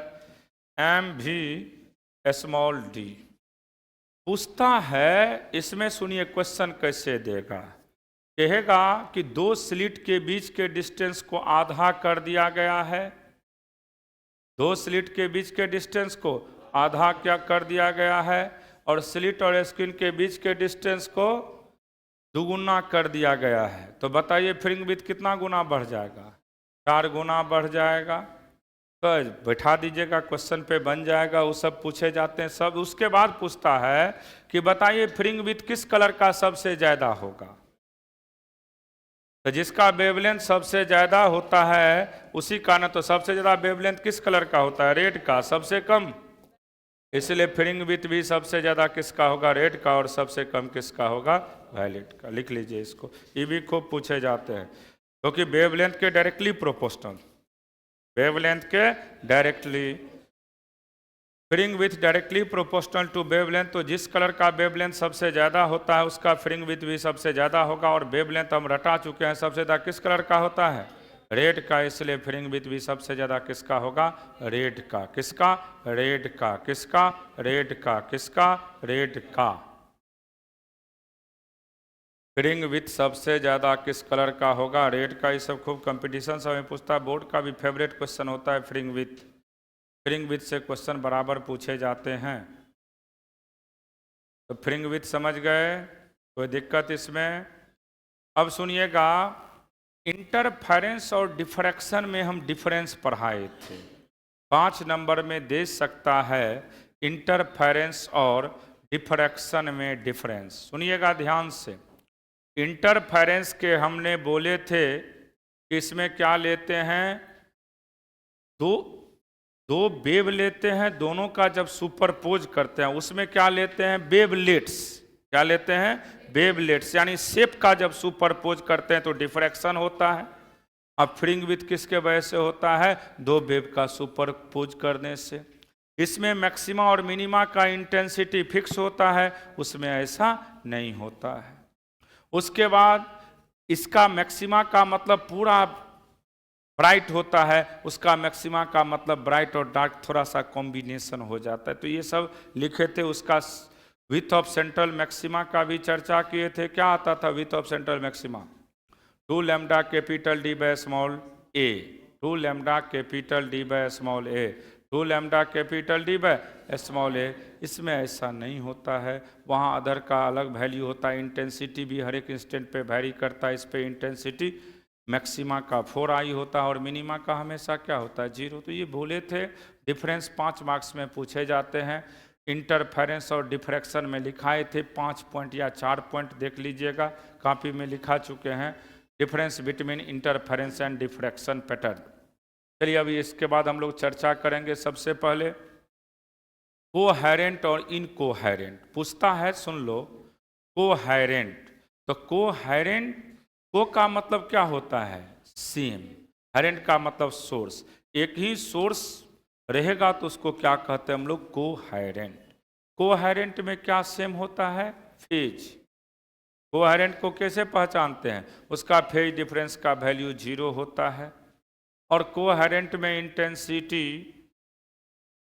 mv small d. पूछता है, इसमें सुनिए क्वेश्चन कैसे देगा। कहेगा कि 2 स्लिट के बीच के डिस्टेंस को आधा कर दिया गया है, 2 स्लिट के बीच के डिस्टेंस को आधा क्या कर दिया गया है, और स्लिट और स्क्रीन के बीच के डिस्टेंस को दुगुना कर दिया गया है। तो बताइए फ्रिंग विथ कितना गुना बढ़ जाएगा, 4 गुना बढ़ जाएगा। तो बैठा दीजिएगा, क्वेश्चन पे बन जाएगा। वो सब पूछे जाते हैं सब। उसके बाद पूछता है कि बताइए फ्रिंग विथ किस कलर का सबसे ज़्यादा होगा। तो जिसका वेवलेंथ सबसे ज़्यादा होता है उसी का ना, तो सबसे ज़्यादा वेवलेंथ किस कलर का होता है, रेड का। सबसे कम, इसलिए फ्रिंग विथ भी सबसे ज़्यादा किसका होगा, रेड का, और सबसे कम किसका होगा, वायलेट का। लिख लीजिए इसको, ये भी खूब पूछे जाते हैं, क्योंकि वेवलेंथ के डायरेक्टली प्रोपोर्शनल, वेवलेंथ के directly, fringe with directly proportional to wavelength. तो जिस कलर का वेवलेंथ सबसे ज़्यादा होता है उसका फ्रिंग विथ भी सबसे ज़्यादा होगा। और वेवलेंथ हम रटा चुके हैं, सबसे ज़्यादा किस कलर का होता है, रेड का, इसलिए फ्रिंग विथ भी सबसे ज़्यादा किसका होगा, रेड का। किसका, रेड का। किसका, रेड का। किसका, रेड का। फ्रिंग विथ सबसे ज़्यादा किस कलर का होगा, रेड का। ये सब खूब कंपटीशन सब में पूछता है, बोर्ड का भी फेवरेट क्वेश्चन होता है फ्रिंग विथ। फ्रिंग विथ से क्वेश्चन बराबर पूछे जाते हैं। तो फ्रिंग विथ समझ गए, कोई दिक्कत इसमें। अब सुनिएगा, इंटरफेरेंस और डिफ्रैक्शन में हम डिफरेंस पढ़ाए थे। 5 नंबर में दे सकता है इंटरफेरेंस और डिफ्रैक्शन में डिफरेंस। सुनिएगा ध्यान से। इंटरफेरेंस के हमने बोले थे कि इसमें क्या लेते हैं, दो वेव लेते हैं, दोनों का जब सुपरपोज करते हैं उसमें क्या लेते हैं, वेवलेट्स। क्या लेते हैं, वेवलेट्स। यानी शेप का जब सुपरपोज करते हैं तो डिफ्रैक्शन होता है। अब फ्रिंग विथ किसके वजह से होता है, दो वेव का सुपरपोज करने से। इसमें मैक्सिमा और मिनिमा का इंटेंसिटी फिक्स होता है, उसमें ऐसा नहीं होता है। उसके बाद इसका मैक्सिमा का मतलब पूरा ब्राइट होता है, उसका मैक्सिमा का मतलब ब्राइट और डार्क थोड़ा सा कॉम्बिनेशन हो जाता है। तो ये सब लिखे थे। उसका विथ ऑफ सेंट्रल मैक्सिमा का भी चर्चा किए थे। क्या आता था width of central maxima, 2 lambda capital D by small a, 2 lambda capital D by small a, 2 lambda capital D by small a. इसमें ऐसा नहीं होता है, वहाँ अदर का अलग वैल्यू होता है। इंटेंसिटी भी हर एक इंस्टेंट पे वैरी करता है। इस पे इंटेंसिटी मैक्सिमा का 4i होता है और मिनिमा का हमेशा क्या होता है, 0। तो ये बोले थे डिफरेंस 5 मार्क्स में पूछे जाते हैं। इंटरफेरेंस और डिफ्रैक्शन में लिखाए थे 5 पॉइंट या 4 पॉइंट, देख लीजिएगा कॉपी में लिखा चुके हैं। Difference between interference and diffraction pattern. चलिए अभी इसके बाद हम लोग चर्चा करेंगे। सबसे पहले कोहेरेंट और इनकोहेरेंट पूछता है, सुन लो। कोहेरेंट, तो कोहेरेंट को का मतलब क्या होता है, सेम। हेरेंट का मतलब सोर्स। एक ही सोर्स रहेगा तो उसको क्या कहते हैं हम लोग, कोहेरेंट। कोहेरेंट में क्या सेम होता है, फेज। कोहेरेंट को कैसे पहचानते हैं, उसका फेज डिफरेंस का वैल्यू 0 होता है। और कोहेरेंट में इंटेंसिटी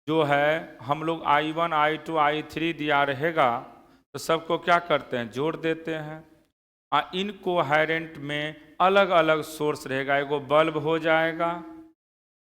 जो है हम लोग I1 I2 I3 दिया रहेगा तो सबको क्या करते हैं, जोड़ देते हैं। इनकोहेरेंट में अलग अलग सोर्स रहेगा। एगो बल्ब हो जाएगा,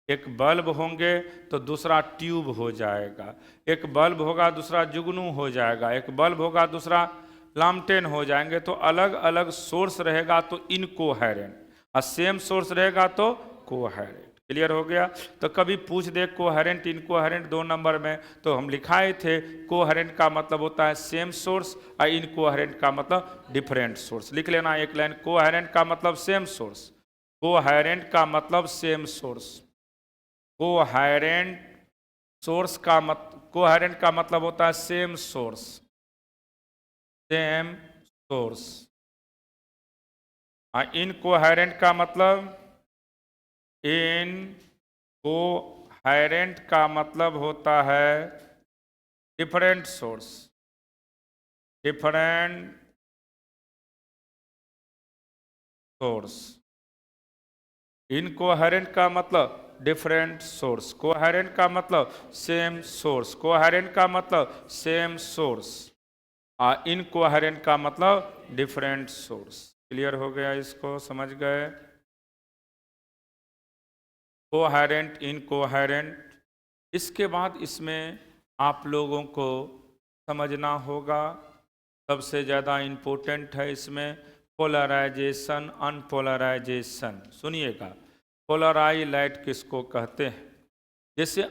एक बल्ब होंगे तो दूसरा ट्यूब हो जाएगा, एक बल्ब होगा दूसरा जुगनू हो जाएगा, एक बल्ब होगा दूसरा लामटेन हो जाएंगे। तो अलग अलग सोर्स रहेगा तो इनकोहेरेंट, और सेम सोर्स रहेगा तो कोहेरेंट। क्लियर हो गया। तो कभी पूछ दे कोहेरेंट इनकोहेरेंट 2 नंबर में, तो हम लिखाए थे कोहेरेंट का मतलब होता है सेम सोर्स और इनकोहेरेंट का मतलब डिफरेंट सोर्स। लिख लेना एक लाइन, कोहेरेंट का मतलब सेम सोर्स, कोहेरेंट का मतलब सेम सोर्स। कोहेरेंट सोर्स का कोहेरेंट का मतलब होता है same source, same source. Incoherent का मतलब, इनकोहेरेंट का मतलब होता है different source, different source. Incoherent का मतलब डिफरेंट सोर्स, कोहेरेंट का मतलब सेम सोर्स, कोहेरेंट का मतलब सेम सोर्स, इनकोहेरेंट का मतलब डिफरेंट सोर्स। क्लियर हो गया, इसको समझ गए। Coherent incoherent. इसके बाद इसमें आप लोगों को समझना होगा, सबसे ज़्यादा इम्पोर्टेंट है इसमें पोलराइजेशन अनपोलराइजेशन। सुनिएगा, पोलराइज लाइट किसको कहते हैं। जैसे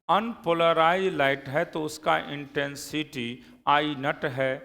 अनपोलराइज लाइट है तो उसका इंटेंसिटी I0 है,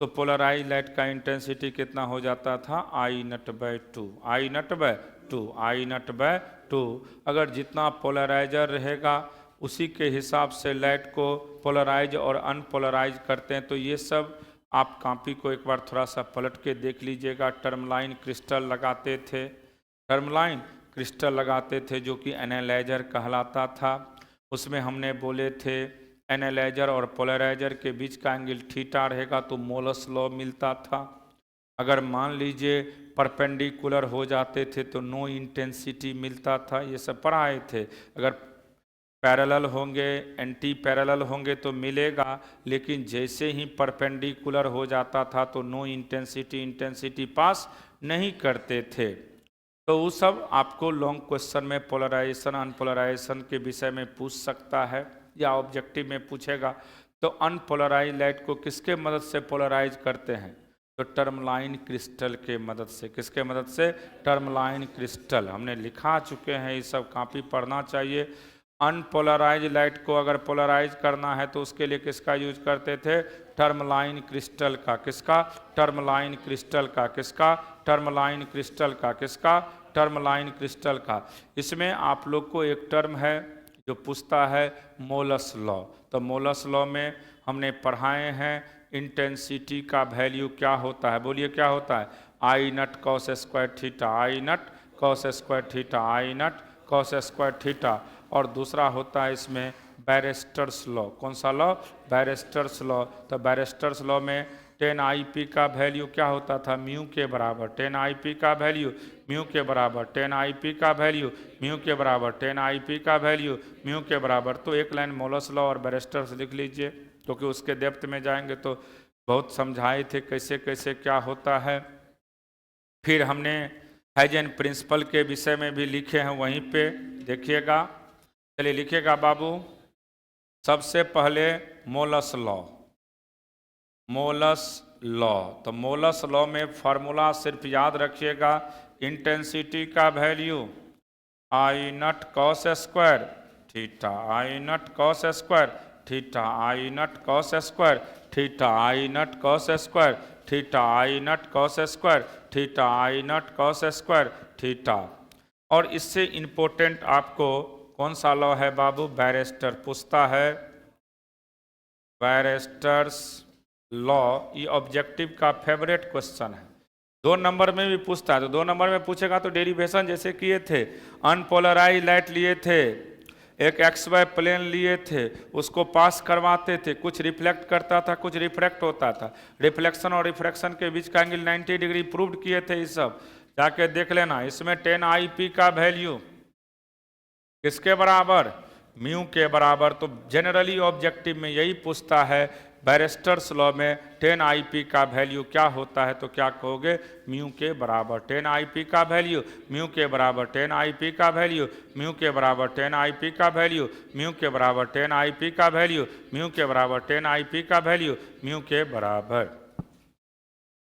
तो पोलराइज लाइट का इंटेंसिटी कितना हो जाता था, I0/2, I0/2, I0/2। अगर जितना पोलराइजर रहेगा उसी के हिसाब से लाइट को पोलराइज और अनपोलराइज करते हैं। तो ये सब आप कॉपी को एक बार थोड़ा सा पलट के देख लीजिएगा। टर्मलाइन क्रिस्टल लगाते थे, टर्मलाइन क्रिस्टल लगाते थे जो कि एनालाइजर कहलाता था। उसमें हमने बोले थे एनालाइजर और पोलराइजर के बीच का एंगल थीटा रहेगा तो मोलस लॉ मिलता था। अगर मान लीजिए परपेंडिकुलर हो जाते थे तो नो इंटेंसिटी मिलता था। ये सब पढ़ाए थे। अगर पैरेलल होंगे एंटी पैरेलल होंगे तो मिलेगा, लेकिन जैसे ही परपेंडिकुलर हो जाता था तो नो इंटेंसिटी पास नहीं करते थे। तो वो सब आपको लॉन्ग क्वेश्चन में पोलराइजेशन अनपोलराइजेशन के विषय में पूछ सकता है या ऑब्जेक्टिव में पूछेगा। तो अनपोलराइज लाइट को किसके मदद से पोलराइज करते हैं, तो टर्मलाइन क्रिस्टल के मदद से, किसके मदद से? Tourmaline crystal. हमने लिखा चुके हैं, ये सब कॉपी पढ़ना चाहिए। अनपोलराइज लाइट को अगर पोलराइज करना है तो उसके लिए किसका यूज करते थे? टर्मलाइन क्रिस्टल का। किसका? टर्मलाइन क्रिस्टल का। किसका? टर्मलाइन क्रिस्टल का। किसका? टर्मलाइन क्रिस्टल का। इसमें आप लोग को एक टर्म है जो पूछता है मोलस लॉ। तो मोलस लॉ में हमने पढ़ाए हैं इंटेंसिटी का वैल्यू क्या होता है। बोलिए क्या होता है? आई नट कॉस स्क्वायर थीटा, आई नट कॉस स्क्वायर थीटा, आई नट कॉस स्क्वायर थीटा। और दूसरा होता है इसमें बैरिस्टर्स लॉ। कौन सा लॉ? Barrister's law. तो बैरिस्टर्स लॉ में 10 IP का वैल्यू क्या होता था? म्यू के बराबर। 10 IP का वैल्यू म्यू के बराबर। 10 IP का वैल्यू म्यू के बराबर। 10 IP का वैल्यू म्यू के बराबर। तो एक लाइन मोलस लॉ और बैरिस्टर्स लिख लीजिए, क्योंकि उसके डेप्थ में जाएंगे तो बहुत समझाए थे कैसे कैसे क्या होता है। फिर हमने हाइजेन प्रिंसिपल के विषय में भी लिखे हैं, वहीं पे देखिएगा। चलिए लिखिएगा बाबू। सबसे पहले मोलस लॉ, मोलस लॉ। तो मोलस लॉ में फॉर्मूला सिर्फ याद रखिएगा, इंटेंसिटी का वैल्यू आई नट कॉस स्क्वायर थीटा, आई नट कॉस स्क्वायर थीटा, आई नट कॉस स्क्वायर थीटा, आई नट कॉस स्क्वायर थीटा, आई नट कॉस स्क्वायर थीटा, आई नट कॉस स्क्वायर थीटा। और इससे इम्पोर्टेंट आपको कौन सा लॉ है बाबू? बैरिस्टर पूछता है, बैरिस्टर्स लॉ। ये ऑब्जेक्टिव का फेवरेट क्वेश्चन है। 2 नंबर में भी पूछता है, तो 2 नंबर में पूछेगा तो डेरिवेशन जैसे किए थे, अनपोलराइज लाइट लिए थे, एक XY प्लेन लिए थे, उसको पास करवाते थे, कुछ रिफ्लेक्ट करता था, कुछ रिफ्रैक्ट होता था। रिफ्लेक्शन और रिफ्रैक्शन के बीच का एंगल 90 डिग्री प्रूव्ड किए थे। ये सब जाके देख लेना। इसमें 10 IP का वैल्यू किसके बराबर? म्यू के बराबर। तो जनरली ऑब्जेक्टिव में यही पूछता है, बैरिस्टर्स लॉ में 10 IP का वैल्यू क्या होता है? तो क्या कहोगे? म्यू के बराबर। 10 IP का वैल्यू म्यू के बराबर। 10 IP का वैल्यू म्यू के बराबर। 10 IP का वैल्यू म्यू के बराबर। 10 IP का वैल्यू म्यू के बराबर। 10 IP का वैल्यू म्यू के बराबर।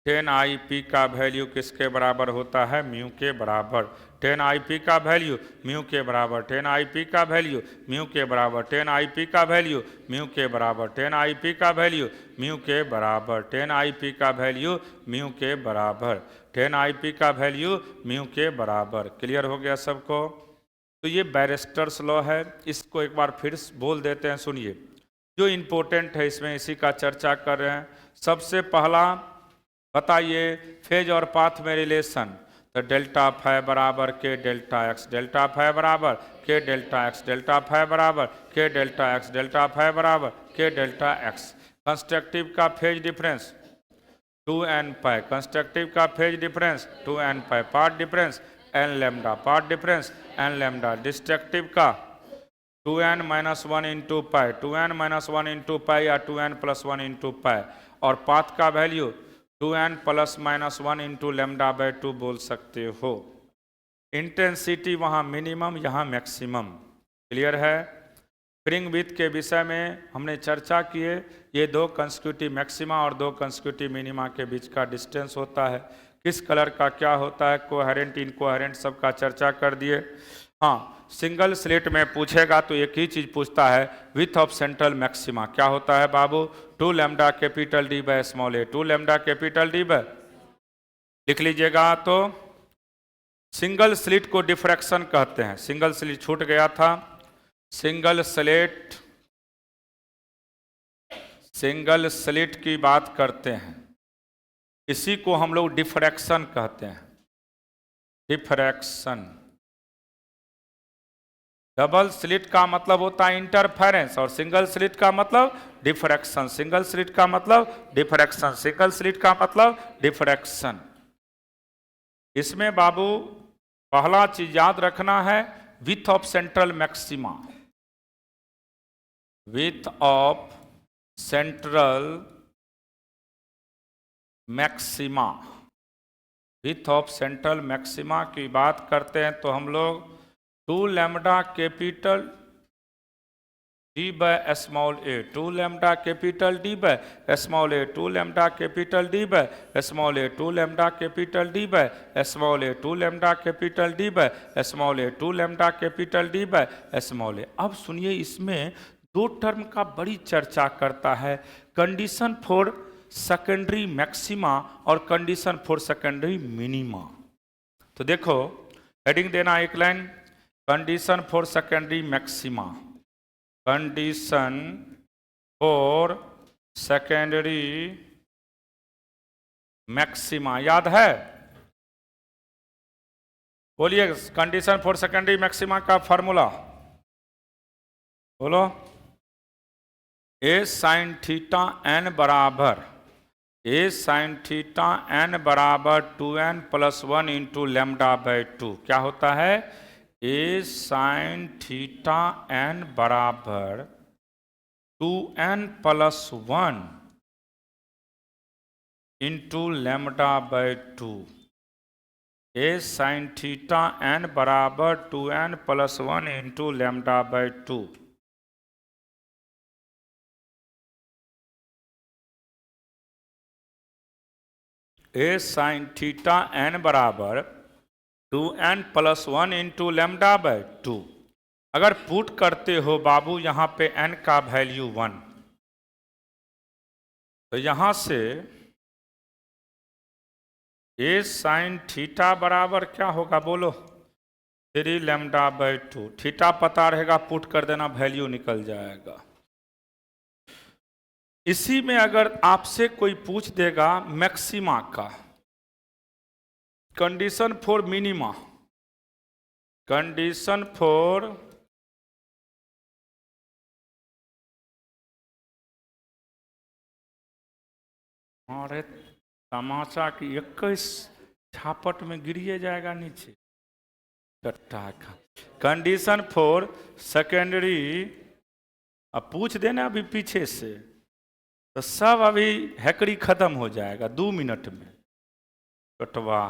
10 IP का वैल्यू किसके बराबर होता है? म्यू के बराबर। 10 IP का वैल्यू म्यू के बराबर। 10 IP का वैल्यू म्यू के बराबर। 10 IP का वैल्यू म्यू के बराबर। 10 IP का वैल्यू म्यू के बराबर। 10 IP का वैल्यू म्यू के बराबर। 10 IP का वैल्यू म्यू के बराबर। क्लियर हो गया सबको? तो ये बैरिस्टर्स लॉ है। इसको एक बार फिर बोल देते हैं, सुनिए। जो इम्पोर्टेंट है इसमें इसी का चर्चा कर रहे हैं। सबसे पहला बताइए फेज और पाथ में रिलेशन। तो डेल्टा फाई बराबर के डेल्टा एक्स, डेल्टा फाई बराबर के डेल्टा एक्स, डेल्टा फाई बराबर के डेल्टा एक्स, डेल्टा फाई बराबर के डेल्टा एक्स। कंस्ट्रक्टिव का phase difference 2n pi, constructive का phase difference 2n pi, path difference n lambda, path difference n lambda. Destructive का 2n - 1 into pi, 2n - 1 into pi या 2n + 1 into pi. और path का value 2n ± 1 into λ/2 बोल सकते हो। Intensity वहाँ minimum, यहाँ मैक्सिमम। क्लियर है? स्प्रिंग विड्थ के विषय में हमने चर्चा किए। ये 2 कंसेक्यूटिव मैक्सिमा और 2 कंसेक्यूटिव मिनिमा के बीच का डिस्टेंस होता है। किस कलर का क्या होता है, कोहेरेंट इनकोहेरेंट, सबका चर्चा कर दिए। हाँ, सिंगल स्लिट में पूछेगा तो एक ही चीज पूछता है, विथ ऑफ सेंट्रल मैक्सिमा क्या होता है बाबू? 2 λD/a, 2 λD/, लिख लीजिएगा। तो सिंगल स्लिट को डिफ्रैक्शन कहते हैं। सिंगल स्लिट छूट गया था। सिंगल स्लिट की बात करते हैं, इसी को हम लोग डिफ्रैक्शन कहते हैं। डिफ्रैक्शन। डबल स्लिट का मतलब होता है इंटरफेरेंस और सिंगल स्लिट का मतलब डिफ्रैक्शन। सिंगल स्लिट का मतलब डिफ्रैक्शन, सिंगल स्लिट का मतलब डिफ्रैक्शन। इसमें बाबू पहला चीज याद रखना है, width of central maxima, width of central maxima. Width of central maxima की बात करते हैं तो हम लोग 2 λ D by small a, 2 lambda capital D by small a, 2 lambda capital D by small a, 2 lambda capital D by small a, 2 lambda capital D by small a, 2 lambda capital D by small a. अब सुनिए, इसमें दो term का बड़ी चर्चा करता है, condition for secondary maxima और कंडीशन फॉर सेकेंडरी मिनिमा। तो देखो, हेडिंग देना एक line, condition for secondary maxima, condition for secondary maxima, याद है? बोलिए, कंडीशन फॉर सेकेंडरी मैक्सिमा का फॉर्मूला बोलो। ए साइन थीटा एन बराबर, ए साइन थीटा एन बराबर 2n + 1 इंटू लैम्डा बाई 2। क्या होता है? ए साइन थीटा एन बराबर 2n + 1 into lambda by 2। A sine theta n बराबर 2n + 1 into lambda by 2। A sine theta n बराबर 2n + 1 इंटू लैम्डा बाई 2। अगर put करते हो बाबू यहाँ पे n का वैल्यू 1, तो यहाँ से ए साइन थीटा बराबर क्या होगा बोलो? 3 लैम्डा बाई 2। थीटा पता रहेगा, पुट कर देना, वैल्यू निकल जाएगा। इसी में अगर आपसे कोई पूछ देगा मैक्सिमा का, condition for minima, condition for अरे तमाशा की 21 छापट में गिरिए जाएगा नीचे कट्टा का। कंडीशन फॉर सेकेंडरी, अब पूछ देना अभी पीछे से, तो सब अभी हैकड़ी खत्म हो जाएगा 2 मिनट में। कटवा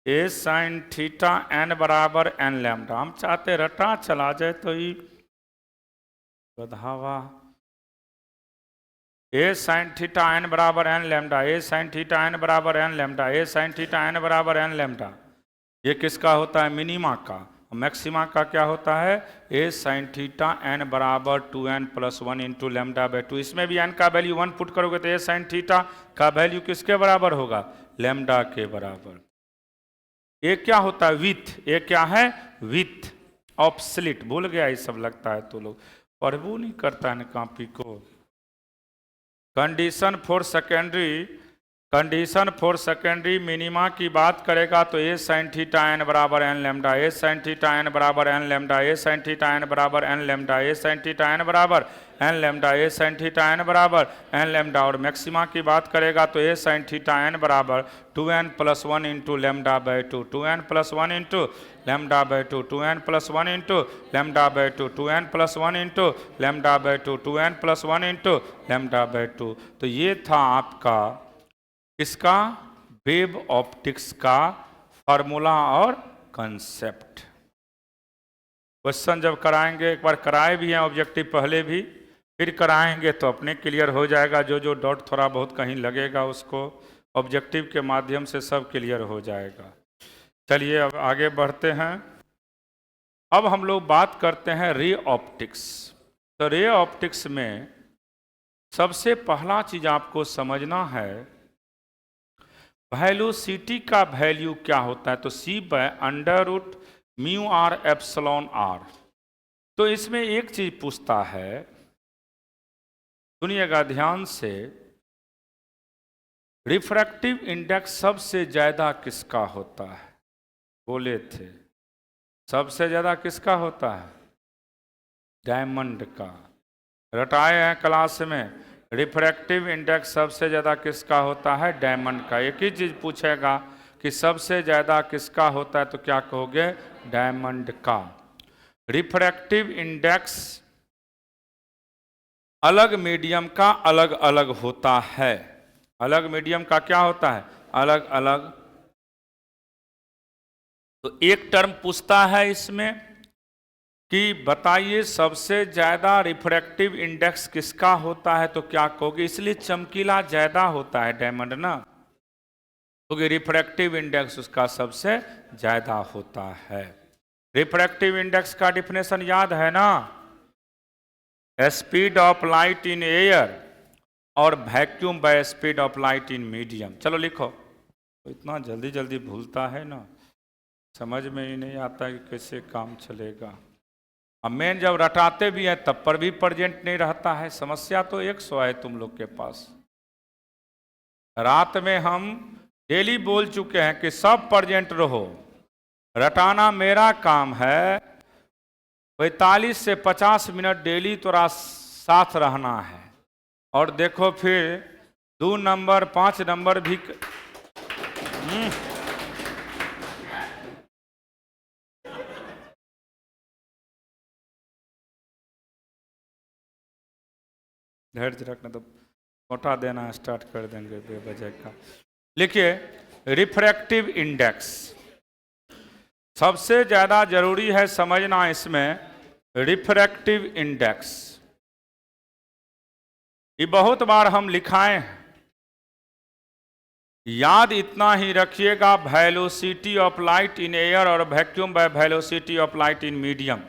ए साइन थीटा एन बराबर एन लैम्डा, हम चाहते रटा चला जाए तो ही बधावा। ए साइन थीटा एन बराबर एन लैम्डा, ए साइन थीटा एन बराबर एन लैम्डा, ए साइन थीटा एन बराबर एन लैम्डा। ये किसका होता है? मिनिमा का। मैक्सिमा का क्या होता है? ए साइन थीटा एन बराबर 2n + 1 इंटू लैम्डा बाई 2। इसमें भी n का वैल्यू 1 पुट करोगे तो ए साइन थीटा का वैल्यू किसके बराबर होगा? लैम्डा के बराबर। ये क्या होता है? विथ। ये क्या है? Width of slit. भूल गया ये सब, लगता है तो लोग पढ़बू नहीं करता है कॉपी को। Condition for secondary, condition for secondary minima की बात करेगा तो ए साइन थीटा एन बराबर एन लैम्डा, ए साइन थीटा एन बराबर एन लैम्डा, ए साइन थीटा एन बराबर एन लैम्डा, ए साइन थीटा एन बराबर एन लैम्डा, ए साइन थीटा एन बराबर एन लैम्डा। और मैक्सिमा की बात करेगा तो ए साइन थीटा एन बराबर 2n + 1 into lambda by 2, 2n + 1 into lambda by 2, 2n + 1 into lambda by 2, 2n + 1 into lambda by 2, 2n + 1 into lambda by 2। तो ये था आपका इसका वेव ऑप्टिक्स का फॉर्मूला और कंसेप्ट। क्वेश्चन जब कराएंगे, एक बार कराए भी हैं ऑब्जेक्टिव पहले भी, फिर कराएंगे तो अपने क्लियर हो जाएगा। जो जो डॉट थोड़ा बहुत कहीं लगेगा उसको ऑब्जेक्टिव के माध्यम से सब क्लियर हो जाएगा। चलिए अब आगे बढ़ते हैं। अब हम लोग बात करते हैं रे ऑप्टिक्स। तो रे ऑप्टिक्स में सबसे पहला चीज आपको समझना है, वेलोसिटी का वैल्यू क्या होता है? तो c/√μr/ε। तो इसमें एक चीज पूछता है, सुनिएगा ध्यान से, रिफ्रैक्टिव इंडेक्स सबसे ज्यादा किसका होता है? बोले थे सबसे ज्यादा किसका होता है? डायमंड का। रटाए हैं क्लास में, रिफ्रैक्टिव इंडेक्स सबसे ज़्यादा किसका होता है? डायमंड का। एक ही चीज़ पूछेगा कि सबसे ज़्यादा किसका होता है, तो क्या कहोगे? डायमंड का। रिफ्रैक्टिव इंडेक्स अलग मीडियम का अलग अलग होता है। अलग मीडियम का क्या होता है? अलग अलग। तो एक टर्म पूछता है इसमें कि बताइए सबसे ज्यादा रिफ्रैक्टिव इंडेक्स किसका होता है, तो क्या कहोगे? इसलिए चमकीला ज्यादा होता है डायमंड ना, क्योंकि रिफ्रैक्टिव इंडेक्स उसका सबसे ज्यादा होता है। रिफ्रैक्टिव इंडेक्स का डिफिनेशन याद है ना? Speed of light in air और vacuum by speed of light in medium. चलो लिखो। तो इतना जल्दी जल्दी भूलता है ना, समझ में ही नहीं आता कि कैसे काम चलेगा। अब मेन जब रटाते भी हैं तब पर भी प्रेजेंट नहीं रहता है। समस्या तो 100 है तुम लोग के पास। रात में हम डेली बोल चुके हैं कि सब प्रेजेंट रहो, रटाना मेरा काम है। 45 से 50 मिनट डेली तोरा साथ रहना है। और देखो फिर 2 नंबर 5 नंबर भी धैर्य रखना, तो मोटा देना स्टार्ट कर देंगे बेवजह का। लिखिए रिफ्रैक्टिव इंडेक्स सबसे ज्यादा जरूरी है समझना इसमें। रिफ्रैक्टिव इंडेक्स ये बहुत बार हम लिखाए हैं, याद इतना ही रखिएगा, velocity of light in air और vacuum by velocity of light in medium.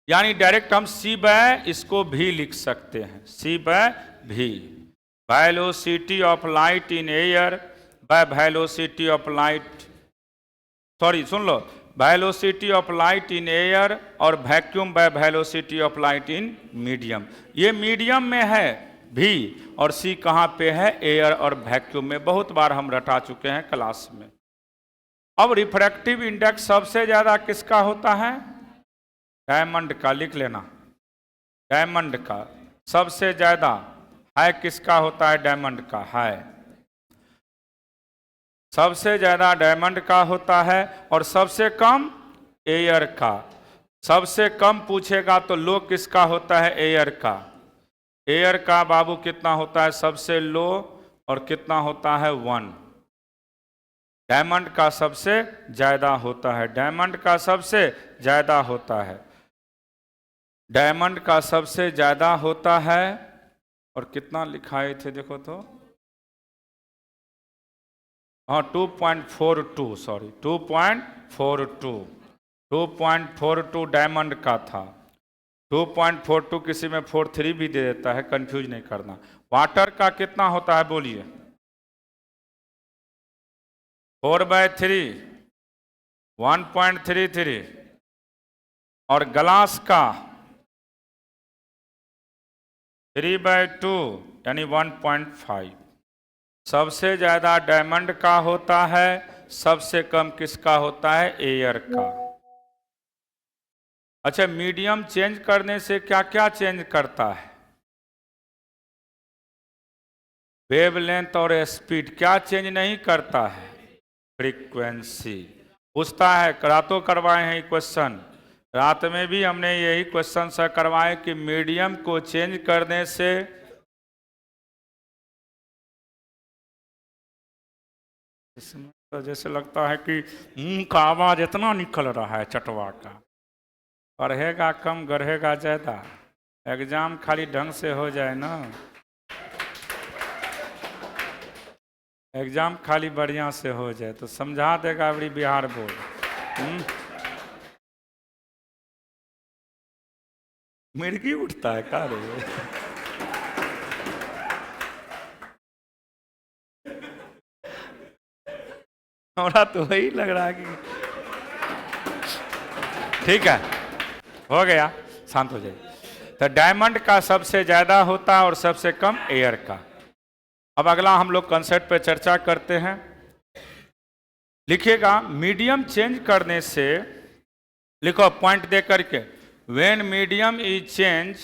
यानी डायरेक्ट हम सी बाय इसको भी लिख सकते हैं, सी बाय भी, velocity of light in air by velocity of light, sorry सुन लो, velocity of light in air और vacuum by velocity of light in medium. ये मीडियम में है भी, और सी कहाँ पे है? एयर और वैक्यूम में। बहुत बार हम रटा चुके हैं क्लास में। अब रिफ्रैक्टिव इंडेक्स सबसे ज्यादा किसका होता है? डायमंड का। लिख लेना, डायमंड का सबसे ज्यादा है किसका होता है? डायमंड का है, सबसे ज्यादा डायमंड का होता है। और सबसे कम एयर का। सबसे कम पूछेगा तो लो किसका होता है? एयर का। एयर का बाबू कितना होता है? सबसे लो, और कितना होता है? 1। डायमंड का सबसे ज्यादा होता है, डायमंड का सबसे ज्यादा होता है, डायमंड का सबसे ज्यादा होता है। और कितना लिखाए थे देखो तो, हाँ 2.42, सॉरी 2.42 डायमंड का था। 2.42 किसी में 43 भी दे देता है, कंफ्यूज नहीं करना। वाटर का कितना होता है बोलिए? 4/3, 1.33। और ग्लास का 3/2 यानी 1.5। सबसे ज्यादा डायमंड का होता है, सबसे कम किसका होता है? एयर का। अच्छा, मीडियम चेंज करने से क्या क्या चेंज करता है? वेवलेंथ और स्पीड। क्या चेंज नहीं करता है? फ्रीक्वेंसी। पूछता है, रातों करवाए हैं क्वेश्चन, रात में भी हमने यही क्वेश्चन सर करवाए कि मीडियम को चेंज करने से इसमें तो जैसे लगता है कि मुंह का आवाज इतना निकल रहा है चटवा का। पढ़ेगा कम गढ़ेगा ज्यादा, एग्जाम खाली ढंग से हो जाए ना, एग्जाम खाली बढ़िया से हो जाए तो समझा देगा अभी बिहार बोर्ड। मिर्गी उठता है का रे? हमारा तो वही लग रहा है कि ठीक है, हो गया, शांत हो जाइए। तो डायमंड का सबसे ज्यादा होता है और सबसे कम एयर का। अब अगला हम लोग कंसेप्ट पे चर्चा करते हैं। लिखिएगा, मीडियम चेंज करने से, लिखो पॉइंट दे करके, when medium is change,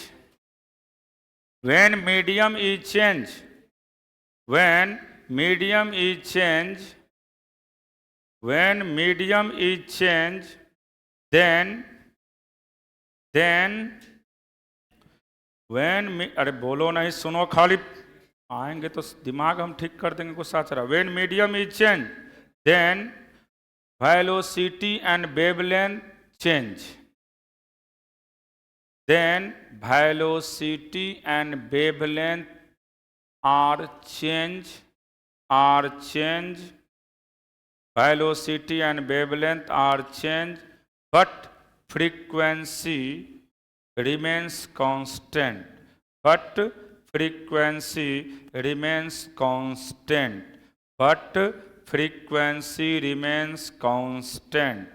when medium is change, when medium is change, when medium is change, then when, अरे बोलो नहीं, सुनो खाली, आएंगे तो दिमाग हम ठीक कर देंगे कुछ साथ रहा। When medium is change then velocity and wavelength change. then velocity and wavelength are changed, velocity and wavelength are changed, but frequency remains constant, but frequency remains constant, but frequency remains constant,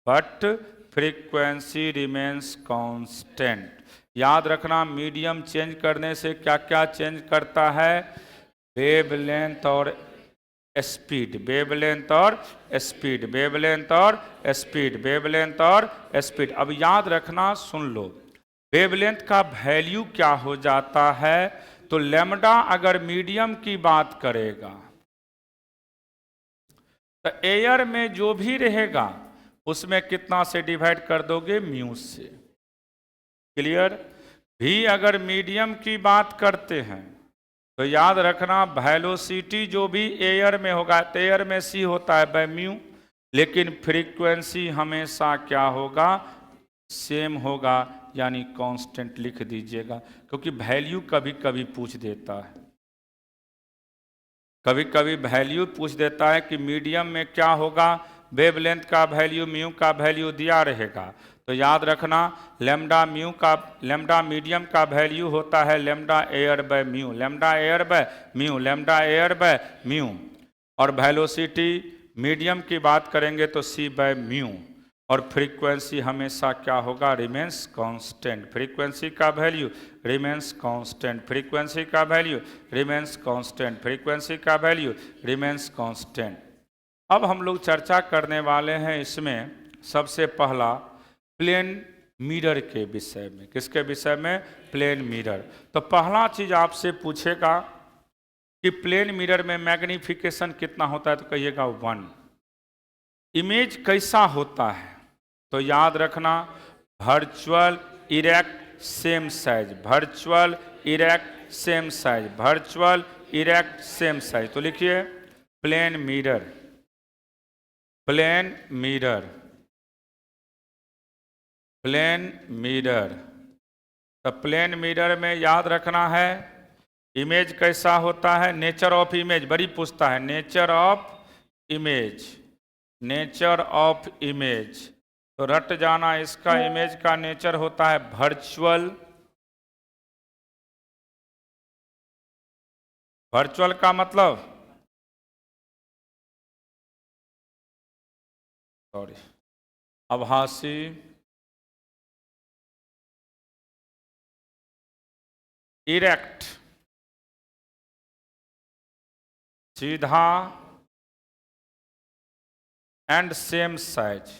but frequency remains constant. याद रखना, medium change करने से क्या क्या change करता है? Wavelength और speed, wavelength और स्पीड, वेवलेंथ और स्पीड, वेवलेंथ और स्पीड। अब याद रखना, सुन लो, वेवलेंथ का वैल्यू क्या हो जाता है? तो लैम्डा अगर मीडियम की बात करेगा तो एयर में जो भी रहेगा उसमें कितना से डिवाइड कर दोगे? म्यू से। क्लियर? भी अगर मीडियम की बात करते हैं तो याद रखना, वेलोसिटी जो भी एयर में होगा, तो एयर में सी होता है बाय म्यू, लेकिन फ्रीक्वेंसी हमेशा क्या होगा? सेम होगा, यानी कांस्टेंट लिख दीजिएगा, क्योंकि वैल्यू कभी कभी पूछ देता है, कभी कभी वैल्यू पूछ देता है कि मीडियम में क्या होगा? वेवलेंथ का वैल्यू, म्यू का वैल्यू दिया रहेगा, तो याद रखना लैम्डा म्यू का, लैम्डा मीडियम का वैल्यू होता है lambda air by mu, lambda air by mu, lambda air by mu. और वेलोसिटी मीडियम की बात करेंगे तो सी बाय म्यू, और फ्रीक्वेंसी हमेशा क्या होगा? रिमेंस कांस्टेंट, फ्रीक्वेंसी का वैल्यू रिमेंस कांस्टेंट, फ्रीक्वेंसी का वैल्यू रिमेंस कांस्टेंट, फ्रीक्वेंसी का वैल्यू रिमेंस कांस्टेंट। अब हम लोग चर्चा करने वाले हैं इसमें सबसे पहला प्लेन मिरर के विषय में। किसके विषय में? Plane mirror. तो पहला चीज आपसे पूछेगा कि प्लेन मिरर में मैग्निफिकेशन कितना होता है, तो कहिएगा 1। इमेज कैसा होता है? तो याद रखना, virtual erect same size, virtual erect same size, virtual erect same size. तो लिखिए plane mirror, plane mirror, plane mirror. तो प्लेन मिरर में याद रखना है इमेज कैसा होता है? नेचर ऑफ इमेज बड़ी पूछता है, nature of image, nature of image. तो रट जाना, इसका इमेज का नेचर होता है वर्चुअल। वर्चुअल का मतलब, सॉरी, आभासी, इरेक्ट, सीधा, and same size,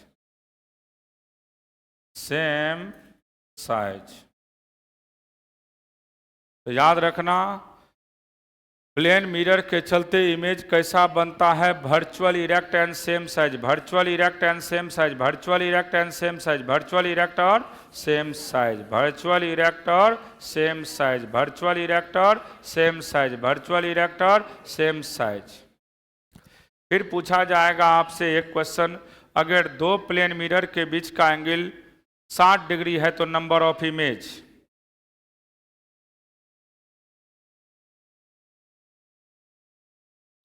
same size. तो याद रखना प्लेन मिरर के चलते इमेज कैसा बनता है? Virtual erect and same size, virtual erect and same size, virtual erect and same size, virtual erect और सेम साइज, वर्चुअल इरेक्ट और सेम साइज, वर्चुअल इरेक्ट और सेम साइज, वर्चुअल इरेक्ट और same size. फिर पूछा जाएगा आपसे एक question, अगर दो प्लेन मिरर के बीच का एंगल 60 डिग्री है तो नंबर ऑफ इमेज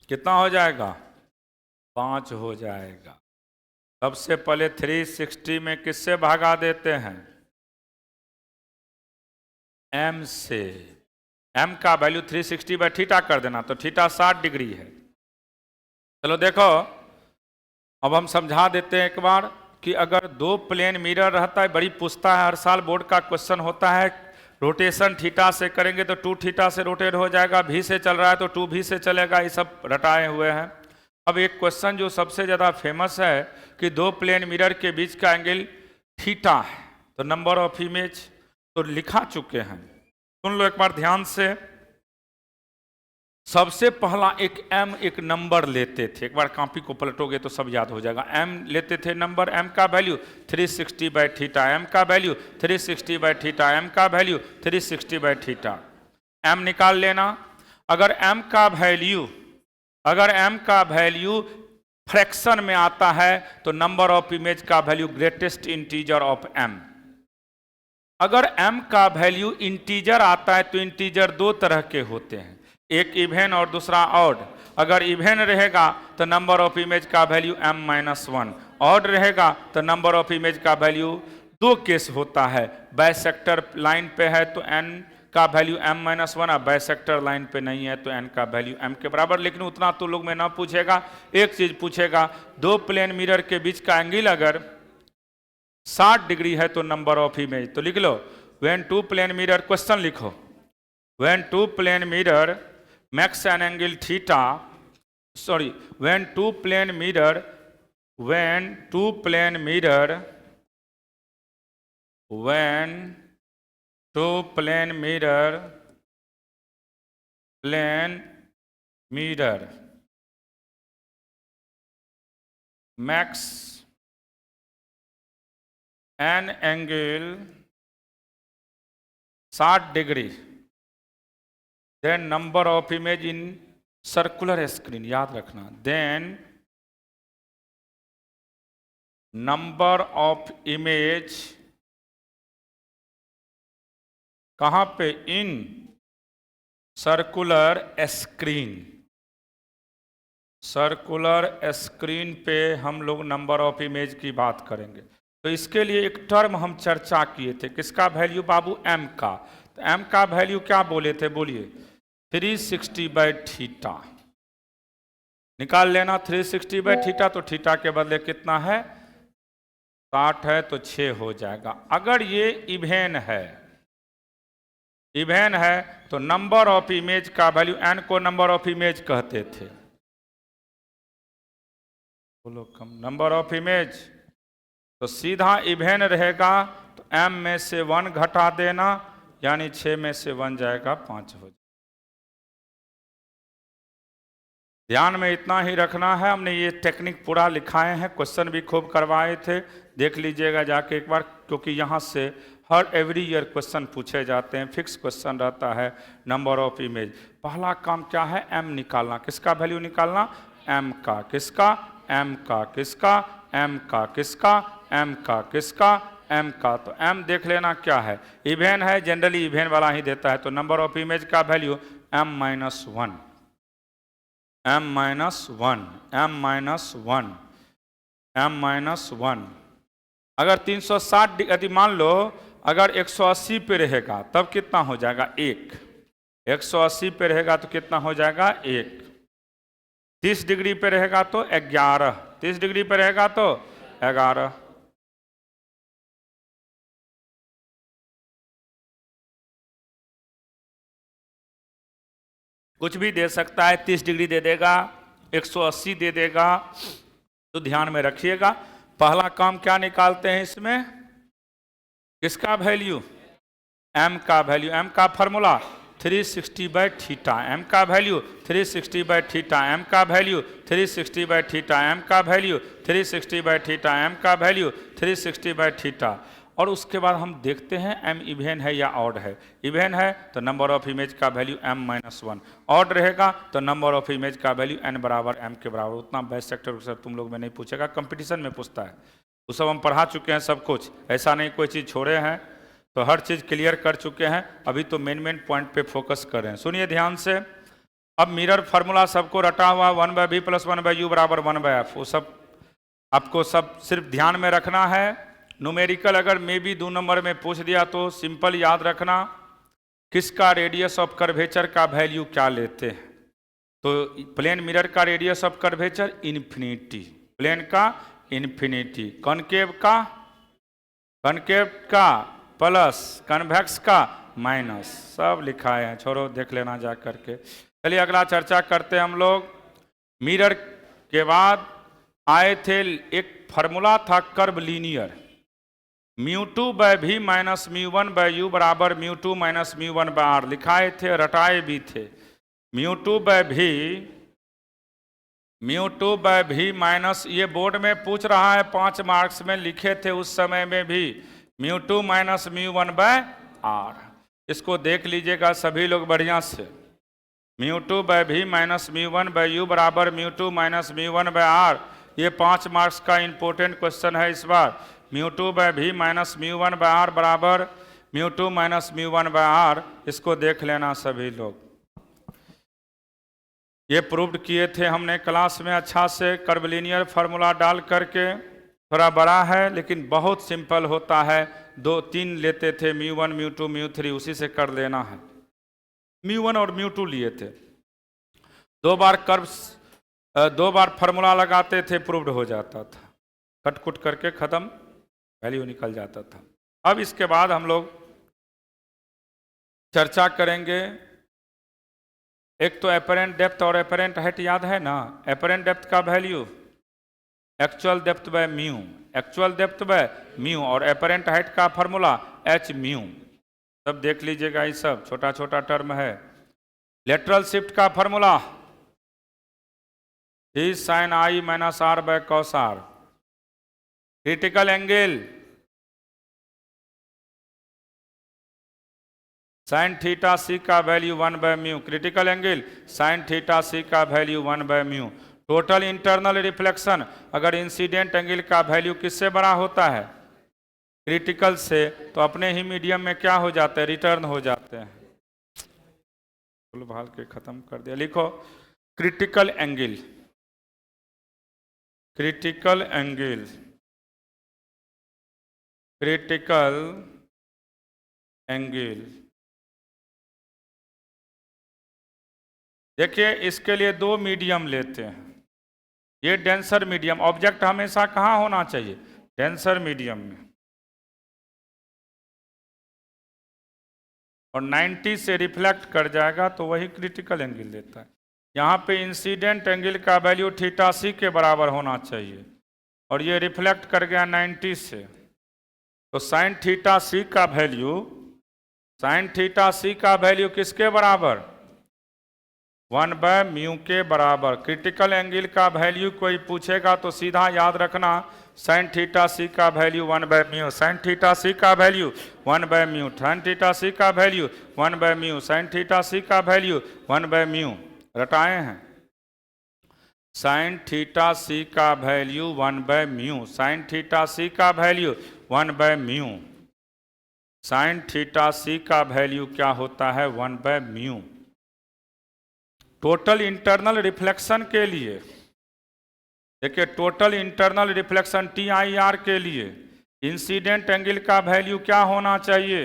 कितना हो जाएगा? 5 हो जाएगा। सबसे पहले 360 में किससे भागा देते हैं? m से। m का वैल्यू 360 बाय थीटा कर देना, तो थीटा 60 डिग्री है। चलो देखो, अब हम समझा देते हैं एक बार कि अगर दो प्लेन मिरर रहता है, बड़ी पूछता है, हर साल बोर्ड का क्वेश्चन होता है, रोटेशन थीटा से करेंगे तो 2 थीटा से रोटेट हो जाएगा, भी से चल रहा है तो 2 भी से चलेगा, ये सब रटाए हुए हैं। अब एक क्वेश्चन जो सबसे ज़्यादा फेमस है कि दो प्लेन मिरर के बीच का एंगल थीटा है, तो नंबर ऑफ इमेज तो लिखा चुके हैं। सुन लो एक बार ध्यान से। सबसे पहला एक m एक नंबर लेते थे, एक बार कॉपी को पलटोगे तो सब याद हो जाएगा। m लेते थे नंबर, m का वैल्यू 360 बाय थीटा, m का वैल्यू 360 बाय थीटा, m का वैल्यू 360 बाय थीटा। m निकाल लेना। अगर m का वैल्यू फ्रैक्शन में आता है तो नंबर ऑफ इमेज का value greatest integer of m। अगर m का वैल्यू इंटीजर आता है तो इंटीजर दो तरह के होते हैं, एक इवन और दूसरा ऑड। अगर इवन रहेगा तो नंबर ऑफ इमेज का वैल्यू m-1, ऑड रहेगा तो नंबर ऑफ इमेज का वैल्यू दो केस होता है। बाइसेक्टर लाइन पे है तो n का वैल्यू m-1, और बाइसेक्टर लाइन पे नहीं है तो n का वैल्यू m के बराबर। लेकिन उतना तो लोग में ना पूछेगा, एक चीज पूछेगा, दो प्लेन मिरर के बीच का एंगल अगर 60 डिग्री है तो नंबर ऑफ इमेज। तो लिख लो, when two plane mirror, question लिखो, when two plane mirror makes an angle theta, sorry, when two plane mirror makes an angle 60 degree, then number of image in circular screen, याद रखना, then number of image कहां पे, in circular screen पे हम लोग number of image की बात करेंगे। तो इसके लिए एक टर्म हम चर्चा किए थे, किसका वैल्यू बाबू, m का। तो m का वैल्यू क्या बोले थे, बोलिए, 360/θ निकाल लेना। 360/θ तो थीटा के बदले कितना है, 60 है तो 6 हो जाएगा। अगर ये इवेन है तो नंबर ऑफ इमेज का वैल्यू, n को नंबर ऑफ इमेज कहते थे, बोलो कम, नंबर ऑफ इमेज। तो सीधा इवेन रहेगा तो m में से 1 घटा देना, यानी 6 में से 1 जाएगा, 5 हो जाएगा। ध्यान में इतना ही रखना है, हमने ये टेक्निक पूरा लिखाए हैं, क्वेश्चन भी खूब करवाए थे, देख लीजिएगा जाके एक बार, क्योंकि यहाँ से हर एवरी ईयर क्वेश्चन पूछे जाते हैं, फिक्स क्वेश्चन रहता है नंबर ऑफ इमेज। पहला काम क्या है, m निकालना, किसका वैल्यू निकालना, m का, किसका, m का, किसका, m का, किसका, m का, किसका, m का। तो m देख लेना क्या है, इवेन है, जनरली इवेन वाला ही देता है, तो नंबर ऑफ इमेज का वैल्यू m-1, m-1। अगर 360 यदि मान लो अगर 180 पे रहेगा तब कितना हो जाएगा, 1। 180 पे रहेगा तो कितना हो जाएगा, 1। 30 डिग्री पे रहेगा तो 11, 30 डिग्री पे रहेगा तो 11। कुछ भी दे सकता है, 30 डिग्री दे देगा, 180 दे देगा, तो ध्यान में रखिएगा। पहला काम क्या निकालते हैं इसमें, किसका वैल्यू, m का वैल्यू, m का फॉर्मूला 360/θ, m का वैल्यू 360/θ, m का वैल्यू 360/θ, m का वैल्यू 360/θ, m का वैल्यू 360/θ। और उसके बाद हम देखते हैं m इवेन है या ऑड है। इवेन है तो नंबर ऑफ इमेज का वैल्यू m-1, ऑड रहेगा तो नंबर ऑफ इमेज का वैल्यू n बराबर m के बराबर। उतना बाइसेक्टर सर तुम लोग में नहीं पूछेगा, कंपटीशन में पूछता है, वो सब हम पढ़ा चुके हैं सब कुछ, ऐसा नहीं कोई चीज़ छोड़े हैं, तो हर चीज़ क्लियर कर चुके हैं। अभी तो मेन पॉइंट पे फोकस कर रहे हैं, सुनिए ध्यान से। अब मिरर फार्मूला सबको रटा हुआ 1/b + 1/u = 1/f, वो सब आपको सब सिर्फ ध्यान में रखना है। न्यूमेरिकल अगर मे भी 2 नंबर में पूछ दिया तो सिंपल याद रखना, किसका रेडियस ऑफ कर्वेचर का वैल्यू क्या लेते हैं। तो प्लेन मिरर का radius of curvature infinity, plane का इन्फिनिटी, कॉनकेव का प्लस, कन्वेक्स का माइनस, सब लिखा है, छोड़ो देख लेना जा करके। चलिए अगला चर्चा करते हैं हम लोग। मिरर के बाद आए थे, एक फार्मूला था curve linear, μ2/v - μ1/u = μ2 - μ1/r, लिखाए थे, रटाए भी थे। μ2/v माइनस, ये बोर्ड में पूछ रहा है, 5 मार्क्स में लिखे थे उस समय में भी, μ2 - μ1/r, इसको देख लीजिएगा सभी लोग बढ़िया से। μ2/v - μ1/u = μ2 - μ1/r, ये 5 मार्क्स का इंपॉर्टेंट क्वेश्चन है इस बार। μ2/v - μ1/r = mu two minus mu one by R, इसको देख लेना सभी लोग। ये प्रूव्ड किए थे हमने क्लास में अच्छा से, कर्वलिनियर फार्मूला डाल करके। थोड़ा बड़ा है लेकिन बहुत सिंपल होता है, 2 3 लेते थे, mu one mu two mu three, उसी से कर लेना है। म्यू वन और म्यू टू लिए थे, 2 बार कर्व्स 2 बार फार्मूला लगाते थे, प्रूव्ड हो जाता था, कट कुट करके खत्म, वैल्यू निकल जाता था। अब इसके बाद हम लोग चर्चा करेंगे, एक तो एपरेंट डेप्थ और एपरेंट हाइट याद है ना। एपरेंट डेप्थ का value actual depth by mu, actual depth by mu, और एपरेंट हाइट का फार्मूला एच म्यू। सब देख लीजिएगा, ये सब छोटा छोटा टर्म है। लेटरल शिफ्ट का formula e sine i minus r by cos r. Critical angle sine theta c का value 1 by mu, critical angle sine theta c का value 1 by mu. Total internal reflection, अगर incident angle का value किससे बड़ा होता है, critical से, तो अपने ही मीडियम में क्या हो जाते हैं, रिटर्न हो जाते हैं। भूल भाल के खत्म कर दिया। लिखो critical angle, critical angle, critical angle. देखिए इसके लिए 2 मीडियम लेते हैं। ये डेंसर मीडियम, ऑब्जेक्ट हमेशा कहाँ होना चाहिए, डेंसर मीडियम में, और 90 से रिफ्लेक्ट कर जाएगा तो वही क्रिटिकल एंगल देता है। यहाँ पे इंसिडेंट एंगल का वैल्यू थीटा सी के बराबर होना चाहिए, और ये रिफ्लेक्ट कर गया 90 से, तो साइन थीटा सी का वैल्यू, साइन थीटा सी का वैल्यू किसके बराबर, 1 बाय म्यू के बराबर। क्रिटिकल एंगल का वैल्यू कोई पूछेगा तो सीधा याद रखना, साइन थीटा सी का value 1 by mu, sine theta c का value 1 by mu, sine theta c का value 1 by mu, sine theta c का वैल्यू 1 बाय म्यू। रटाए हैं, साइन थीटा सी का value 1 by mu, sine theta c का value 1 by mu, sine theta c का value क्या होता है, 1 by mu. Total internal reflection के लिए देखिए, टोटल इंटरनल रिफ्लेक्शन TIR के लिए इंसिडेंट एंगल का वैल्यू क्या होना चाहिए,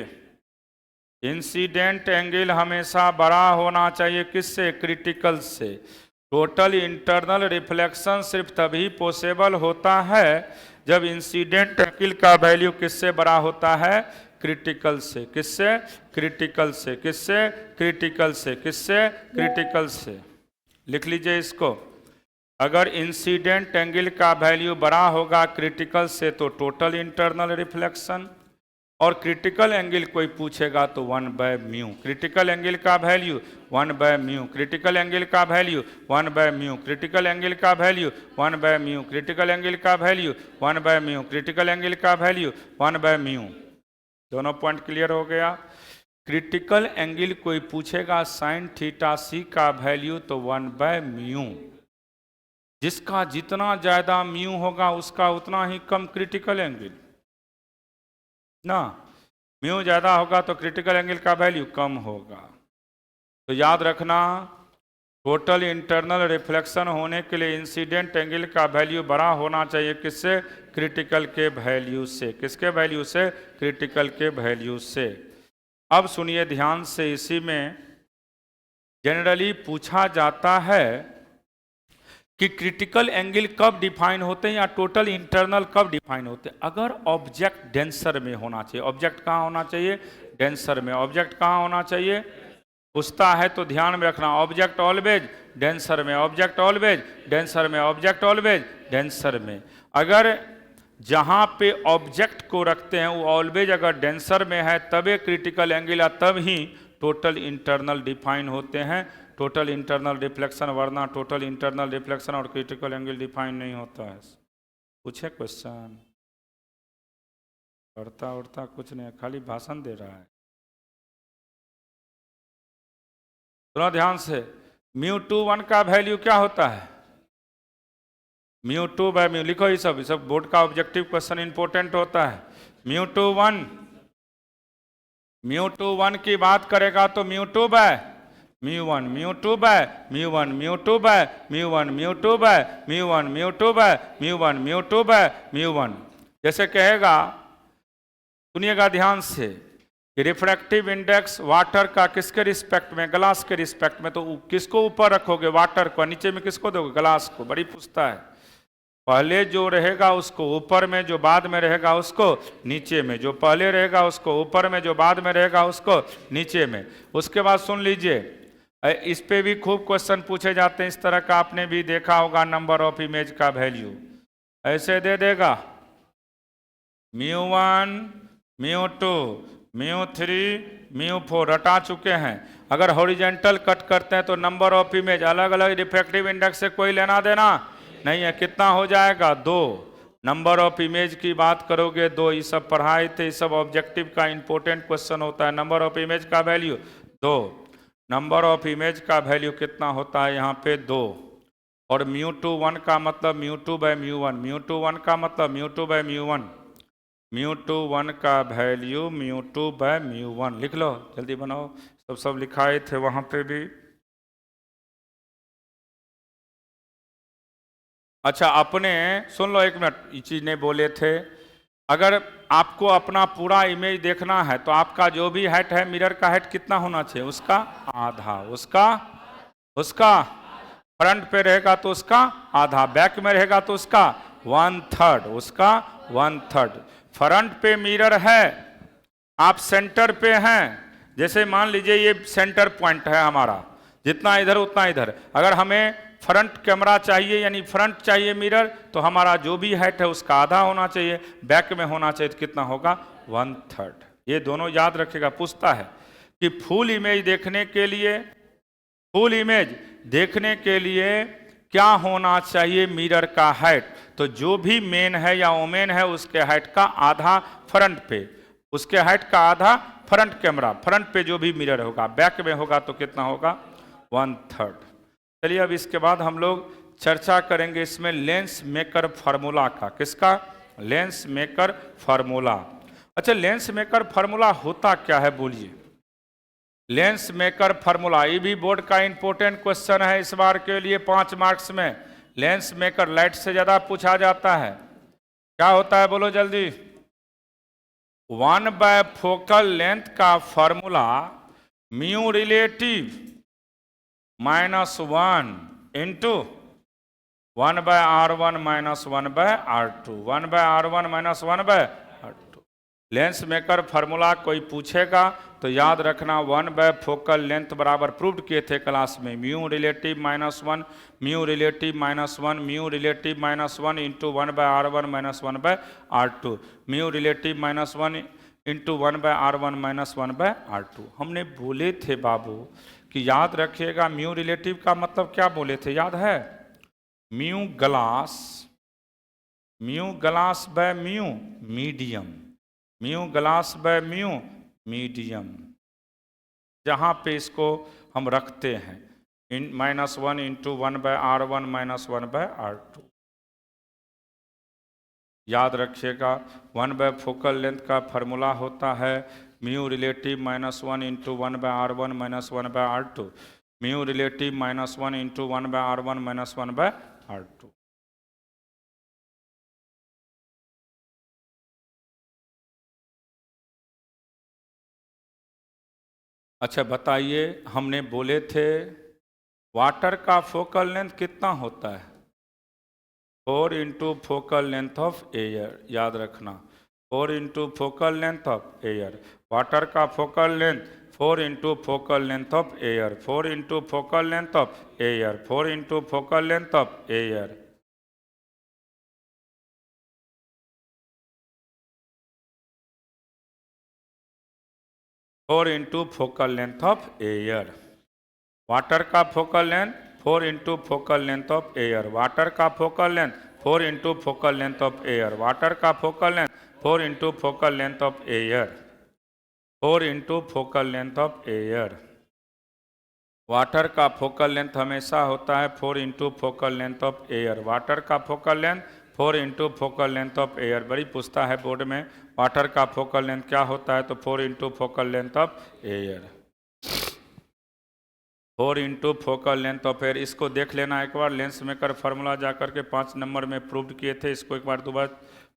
इंसिडेंट एंगल हमेशा बड़ा होना चाहिए, किससे, क्रिटिकल से। टोटल इंटरनल रिफ्लेक्शन सिर्फ तभी पॉसिबल होता है जब इंसिडेंट एंगल का वैल्यू किससे बड़ा होता है, क्रिटिकल से। किससे, क्रिटिकल से। किससे, क्रिटिकल से। किससे, क्रिटिकल से। लिख लीजिए इसको, अगर इंसिडेंट एंगल का वैल्यू बड़ा होगा क्रिटिकल से तो टोटल इंटरनल रिफ्लेक्शन, और क्रिटिकल एंगल कोई पूछेगा तो 1 बाय म्यू। क्रिटिकल एंगल का value 1 by mu, critical angle का value 1 by mu, critical angle का value 1 by mu, critical angle का value 1 by mu, critical angle का वैल्यू 1 बाय म्यू। दोनों पॉइंट क्लियर हो गया। क्रिटिकल एंगल कोई पूछेगा साइन थीटा सी का वैल्यू तो 1 बाय म्यू, जिसका जितना ज्यादा म्यू होगा उसका उतना ही कम क्रिटिकल एंगल ना। म्यू ज्यादा होगा तो क्रिटिकल एंगल का वैल्यू कम होगा। तो याद रखना, टोटल इंटरनल रिफ्लेक्शन होने के लिए इंसिडेंट एंगल का वैल्यू बड़ा होना चाहिए, किससे, क्रिटिकल के वैल्यू से। किसके वैल्यू से, क्रिटिकल के वैल्यू से। अब सुनिए ध्यान से, इसी में जनरली पूछा जाता है कि क्रिटिकल एंगल कब डिफाइन होते हैं या टोटल इंटरनल कब डिफाइन होते हैं। अगर ऑब्जेक्ट डेंसर में होना चाहिए, ऑब्जेक्ट कहाँ होना चाहिए, डेंसर में। ऑब्जेक्ट कहाँ होना चाहिए, पूछता है तो ध्यान में रखना, ऑब्जेक्ट ऑलवेज डेंसर में, ऑब्जेक्ट ऑलवेज डेंसर में, ऑब्जेक्ट ऑलवेज डेंसर में। अगर जहाँ पे ऑब्जेक्ट को रखते हैं वो ऑलवेज अगर डेंसर में है तभी क्रिटिकल एंगल या तब ही टोटल इंटरनल डिफाइन होते हैं। टोटल इंटरनल रिफ्लेक्शन, वरना टोटल इंटरनल रिफ्लेक्शन और क्रिटिकल एंगल डिफाइन नहीं होता है। पूछे क्वेश्चन, पढ़ता उड़ता कुछ नहीं, खाली भाषण दे रहा है। थोड़ा ध्यान से, म्यू टू 1 का वैल्यू क्या होता है, म्यू टू बाय म्यू। लिखो ये सब बोर्ड का ऑब्जेक्टिव क्वेश्चन इंपॉर्टेंट होता है। म्यू टू 1 μ2 की बात करेगा तो μ2 by μ1, μ2 by μ1, μ2 by μ1, μ2 by μ1, μ2 by μ1, μ2 by μ1। जैसे कहेगा, सुनिएगा ध्यान से, रिफ्रैक्टिव इंडेक्स वाटर का किसके रिस्पेक्ट में, ग्लास के रिस्पेक्ट में, तो किसको ऊपर रखोगे, वाटर को, नीचे में किसको दोगे, ग्लास को। बड़ी पूछता है, पहले जो रहेगा उसको ऊपर में, जो बाद में रहेगा उसको नीचे में, जो पहले रहेगा उसको ऊपर में, जो बाद में रहेगा उसको नीचे में। उसके बाद सुन लीजिए, इस पे भी खूब क्वेश्चन पूछे जाते हैं, इस तरह का आपने भी देखा होगा, नंबर ऑफ इमेज का वैल्यू ऐसे दे देगा, μ1, μ2, μ3, μ4 रटा चुके हैं। अगर हॉरिजेंटल कट करते हैं तो नंबर ऑफ इमेज अलग अलग रिफ्रैक्टिव इंडेक्स से कोई लेना देना नहीं है। कितना हो जाएगा, 2। नंबर ऑफ इमेज की बात करोगे 2। ये सब पढ़ाए थे, ये सब ऑब्जेक्टिव का इंपॉर्टेंट क्वेश्चन होता है। नंबर ऑफ इमेज का वैल्यू 2, नंबर ऑफ इमेज का वैल्यू कितना होता है यहाँ पे 2। और μ21 का मतलब μ2 बाय μ1, μ21 का मतलब μ2 बाय μ1, μ21 का वैल्यू μ2 बाय μ1। लिख लो, जल्दी बनाओ, सब लिखाए थे वहाँ पे भी। अच्छा, अपने सुन लो, 1 मिनट, ये चीज नहीं बोले थे। अगर आपको अपना पूरा इमेज देखना है तो आपका जो भी हाइट है, मिरर का हाइट कितना होना चाहिए, उसका आधा। उसका फ्रंट पे रहेगा तो उसका आधा, बैक में रहेगा तो उसका 1/3, उसका 1/3। फ्रंट पे मिरर है, आप सेंटर पे हैं, जैसे मान लीजिए ये सेंटर पॉइंट है हमारा, जितना इधर उतना इधर। अगर हमें फ्रंट कैमरा चाहिए, यानी फ्रंट चाहिए मिरर, तो हमारा जो भी हाइट है उसका आधा होना चाहिए, बैक में होना चाहिए तो कितना होगा, 1/3। ये दोनों याद रखेगा। पूछता है कि फुल इमेज देखने के लिए क्या होना चाहिए मिरर का हाइट, तो जो भी मेन है या ओमेन है उसके हाइट का आधा फ्रंट पे, उसके हाइट का आधा फ्रंट कैमरा, फ्रंट पे जो भी मिरर होगा, बैक में होगा तो कितना होगा, 1/3। चलिए, अब इसके बाद हम लोग चर्चा करेंगे इसमें लेंस मेकर फार्मूला का। किसका, लेंस मेकर फार्मूला। अच्छा, लेंस मेकर फार्मूला होता क्या है, बोलिए। लेंस मेकर फार्मूला, ये भी बोर्ड का इंपॉर्टेंट क्वेश्चन है इस बार के लिए 5 मार्क्स में। लेंस मेकर लाइट से ज्यादा पूछा जाता है। क्या होता है, बोलो जल्दी। 1 बाय फोकल लेंथ का formula mu relative -1 into 1 by R1 minus 1 by R2, 1 by R1 minus 1 by R2। Lens maker formula कोई पूछेगा तो याद रखना, 1 बाय फोकल लेंथ बराबर प्रूव्ड किए थे क्लास में, mu relative -1, mu relative -1, mu relative -1 into 1 by R1 minus 1 by R2, mu relative -1 into 1 by R1 minus 1 by R2। हमने बोले थे बाबू कि याद रखिएगा, म्यू रिलेटिव का मतलब क्या बोले थे, याद है, mu glass by mu medium, mu glass by mu medium, जहाँ पे इसको हम रखते हैं -1 into 1 by R1 minus 1 by R2। याद रखिएगा, 1 बाय फोकल लेंथ का फार्मूला होता है mu relative -1 into 1 by R1 minus 1 by R2, mu relative -1 into 1 by R1 minus 1 by R2। अच्छा बताइए, हमने बोले थे वाटर का फोकल लेंथ कितना होता है, 4 into focal length of air. याद रखना, 4 into focal length of air. Water का focal length 4 into focal length of air, 4 into focal length of air, 4 into focal length of air. Four into focal length of air. Water का focal length 4 into focal length of air. Water का focal length 4 into focal length of air. Water का focal length 4 into focal length of air, 4 into focal length of air. Water का focal length हमेशा होता है 4 into focal length of air. Water का focal length 4 into focal length of air. बड़ी पूछता है board में, वाटर का फोकल लेंथ क्या होता है? तो 4 into focal length of air, 4 into focal length of air. इसको देख लेना एक बार, लेंस मेकर फार्मूला जा करके 5 नंबर में प्रूव किए थे। इसको एक बार 2 बार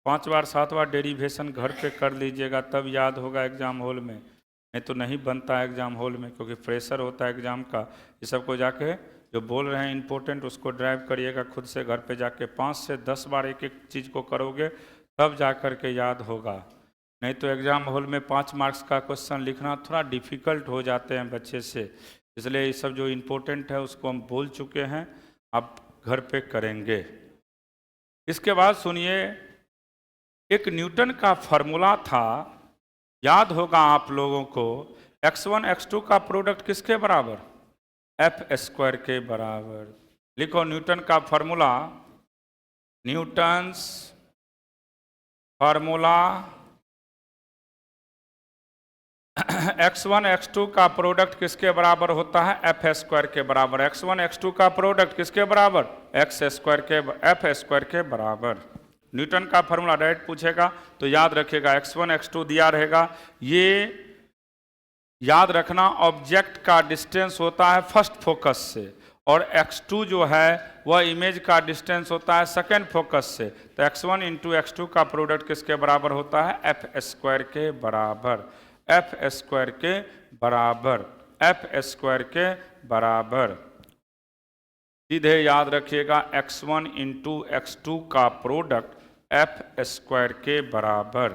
5 बार 7 बार डेरिवेशन घर पे कर लीजिएगा, तब याद होगा एग्जाम हॉल में, नहीं तो नहीं बनता है एग्जाम हॉल में, क्योंकि प्रेशर होता है एग्जाम का। ये सबको जाके जो बोल रहे हैं इंपॉर्टेंट, उसको ड्राइव करिएगा खुद से घर पे जाके। 5 से 10 बार एक एक चीज़ को करोगे तब जा कर के याद होगा, नहीं तो एग्जाम हॉल में 5 मार्क्स का क्वेश्चन लिखना थोड़ा डिफ़िकल्ट हो जाते हैं बच्चे से। इसलिए ये सब जो इम्पोर्टेंट है उसको हम बोल चुके हैं, आप घर पे करेंगे। इसके बाद सुनिए, एक न्यूटन का फॉर्मूला था, याद होगा आप लोगों को, x1 x2 का प्रोडक्ट किसके बराबर? एफ स्क्वायर के बराबर। लिखो न्यूटन का formula, Newton's formula x1 x2 का प्रोडक्ट किसके बराबर होता है? एफ स्क्वायर के बराबर। x1 x2 का प्रोडक्ट किसके बराबर? एक्स स्क्वायर के, एफ स्क्वायर के बराबर। न्यूटन का फॉर्मूला डायरेक्ट पूछेगा तो याद रखिएगा, x1 x2 दिया रहेगा। ये याद रखना, ऑब्जेक्ट का डिस्टेंस होता है फर्स्ट फोकस से, और x2 जो है वह इमेज का डिस्टेंस होता है सेकेंड फोकस से। तो x1 इंटू x2 का प्रोडक्ट किसके बराबर होता है? एफ स्क्वायर के बराबर, एफ स्क्वायर के बराबर, एफ स्क्वायर के बराबर। सीधे याद रखिएगा, x1 इंटू x2 का प्रोडक्ट एफ स्क्वायर के बराबर।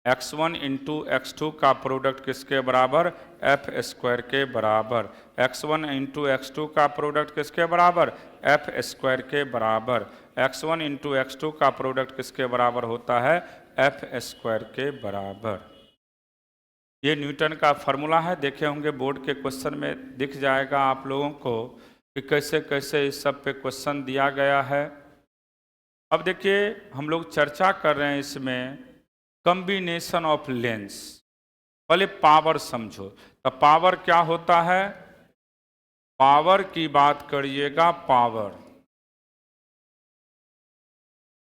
x1 इंटू x2 का प्रोडक्ट किसके बराबर? एफ स्क्वायर के बराबर। x1 इंटू x2 का प्रोडक्ट किसके बराबर? एफ स्क्वायर के बराबर। x1 इंटू x2 का प्रोडक्ट किसके बराबर होता है? एफ स्क्वायर के बराबर। ये न्यूटन का फॉर्मूला है, देखे होंगे बोर्ड के क्वेश्चन में दिख जाएगा आप लोगों को कि कैसे कैसे इस सब पे क्वेश्चन दिया गया है। अब देखिए, हम लोग चर्चा कर रहे हैं इसमें कॉम्बिनेशन ऑफ लेंस। पहले पावर समझो, तो पावर क्या होता है? पावर की बात करिएगा, पावर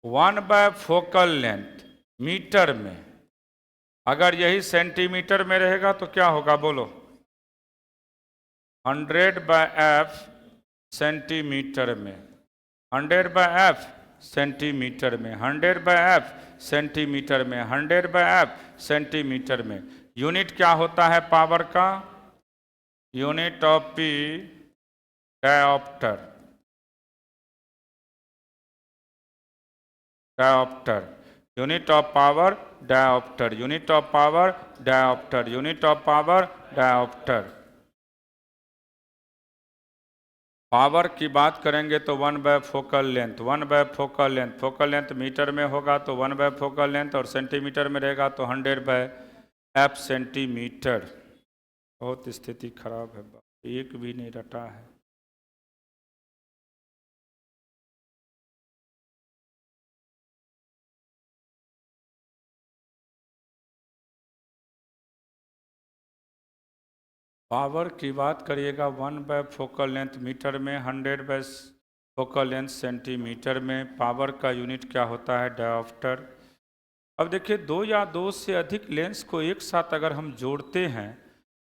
1/फोकल लेंथ मीटर में। अगर यही सेंटीमीटर में रहेगा तो क्या होगा बोलो? 100/f सेंटीमीटर में, 100/f सेंटीमीटर में, 100/f सेंटीमीटर में, 100/f सेंटीमीटर में। यूनिट क्या होता है पावर का? Unit of p dioptre, dioptre, unit of power dioptre, unit of power dioptre, unit of power dioptre. Power की बात करेंगे तो 1/फोकल लेंथ, 1/फोकल लेंथ, फोकल लेंथ मीटर में होगा तो 1/फोकल लेंथ, और सेंटीमीटर में रहेगा तो 100/f सेंटीमीटर। बहुत स्थिति खराब है, एक भी नहीं रटा है। पावर की बात करिएगा 1/फोकल लेंथ मीटर में, 100/फोकल लेंथ सेंटीमीटर में। पावर का यूनिट क्या होता है? डायोप्टर। अब देखिए, 2 या 2 से अधिक लेंस को एक साथ अगर हम जोड़ते हैं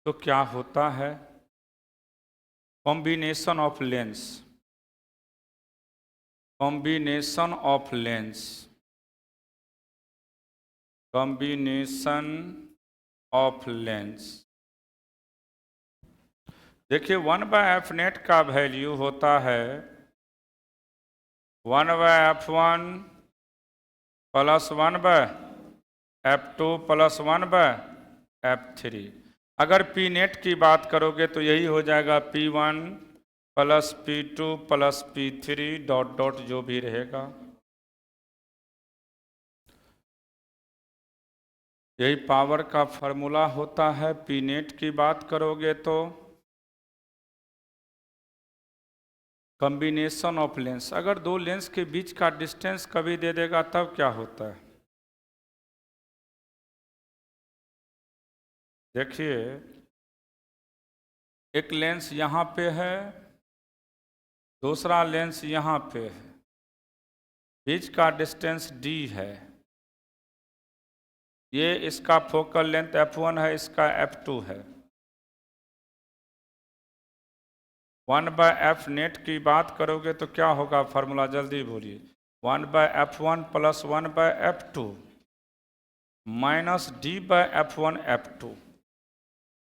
तो क्या होता है? Combination of lens, combination of lens, combination of lens. देखिए, 1/f नेट का वैल्यू होता है 1/f1 plus 1/f2 plus 1/f3। अगर पी नेट की बात करोगे तो यही हो जाएगा P1 plus P2 plus P3 dot dot जो भी रहेगा। यही पावर का फॉर्मूला होता है। पी नेट की बात करोगे तो कॉम्बिनेशन ऑफ लेंस। अगर 2 लेंस के बीच का डिस्टेंस कभी दे देगा तब क्या होता है? देखिए, एक लेंस यहाँ पे है, दूसरा लेंस यहाँ पे है, बीच का डिस्टेंस d है। ये इसका फोकल लेंथ f1 है, इसका f2 है। 1/f नेट की बात करोगे तो क्या होगा फार्मूला, जल्दी बोलिए। 1/f1 plus 1/f2 minus d/f1 f2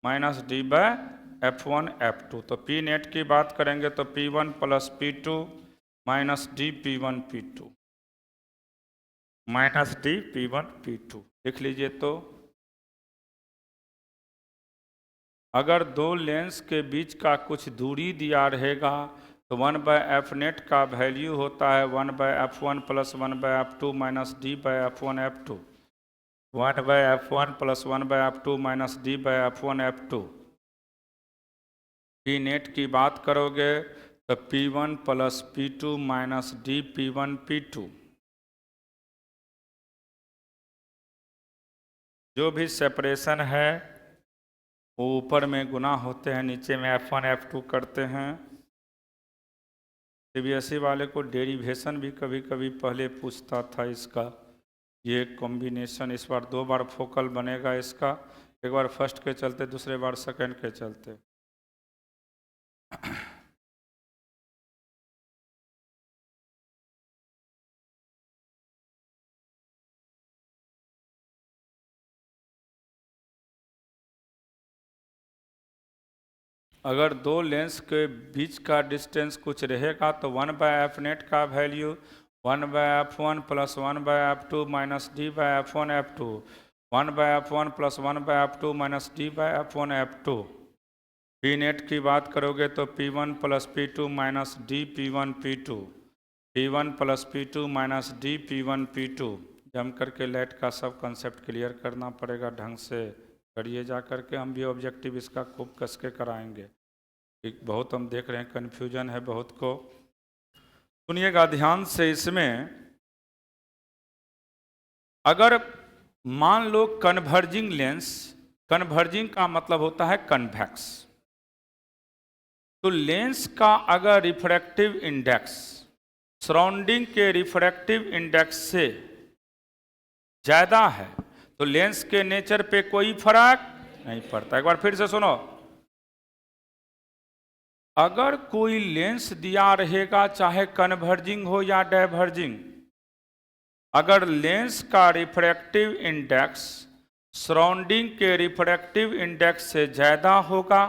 minus d/f1 f2। तो पी नेट की बात करेंगे तो P1 plus P2 minus D P1 P2 minus D P1 P2 लिख लीजिए। तो अगर दो लेंस के बीच का कुछ दूरी दिया रहेगा तो 1/f नेट का वैल्यू होता है 1/f1 plus 1/f2 minus d/f1 f2 1/f1 plus 1/f2 minus d/f1 f2। P net की बात करोगे तो P1 plus P2 minus D P1 P2। जो भी सेपरेशन है वो ऊपर में गुना होते हैं, नीचे में f1 f2 करते हैं। सीबीएसई वाले को डेरिवेशन भी कभी कभी पहले पूछता था इसका। ये कॉम्बिनेशन इस बार 2 बार फोकल बनेगा इसका, एक बार फर्स्ट के चलते, दूसरे बार सेकंड के चलते। अगर दो लेंस के बीच का डिस्टेंस कुछ रहेगा तो 1/f नेट का value 1/f1 plus 1/f2 minus d/f1 f2 1/f1 plus 1/f2 minus d/f1 f2। P net की बात करोगे तो P1 plus P2 minus D P1 P2 P1 plus P2 minus D P1 P2। जम करके late का सब concept clear करना पड़ेगा, ढंग से करिए जा करके। हम भी ऑब्जेक्टिव इसका खूब कस के कराएंगे। बहुत हम देख रहे हैं कन्फ्यूजन है बहुत को। सुनिएगा ध्यान से। इसमें अगर मान लो कन्वर्जिंग लेंस, कन्वर्जिंग का मतलब होता है कन्वेक्स, तो लेंस का अगर रिफ्रैक्टिव इंडेक्स सराउंडिंग के रिफ्रैक्टिव इंडेक्स से ज्यादा है तो लेंस के नेचर पे कोई फर्क नहीं पड़ता। एक बार फिर से सुनो, अगर कोई लेंस दिया रहेगा चाहे कन्वर्जिंग हो या डाइवर्जिंग, अगर लेंस का रिफ्रैक्टिव इंडेक्स सराउंडिंग के रिफ्रैक्टिव इंडेक्स से ज़्यादा होगा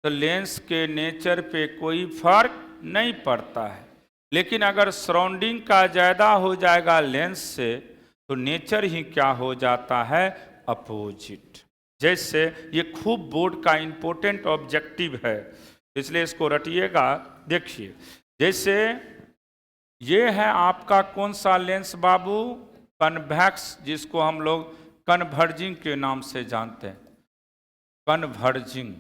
तो लेंस के नेचर पे कोई फर्क नहीं पड़ता है। लेकिन अगर सराउंडिंग का ज़्यादा हो जाएगा लेंस से तो नेचर ही क्या हो जाता है, अपोजिट। जैसे ये खूब बोर्ड का इंपॉर्टेंट ऑब्जेक्टिव है, इसलिए इसको रटिएगा। देखिए जैसे ये है आपका कौन सा लेंस बाबू, कन्वेक्स, जिसको हम लोग कन्वर्जिंग के नाम से जानते हैं। Converging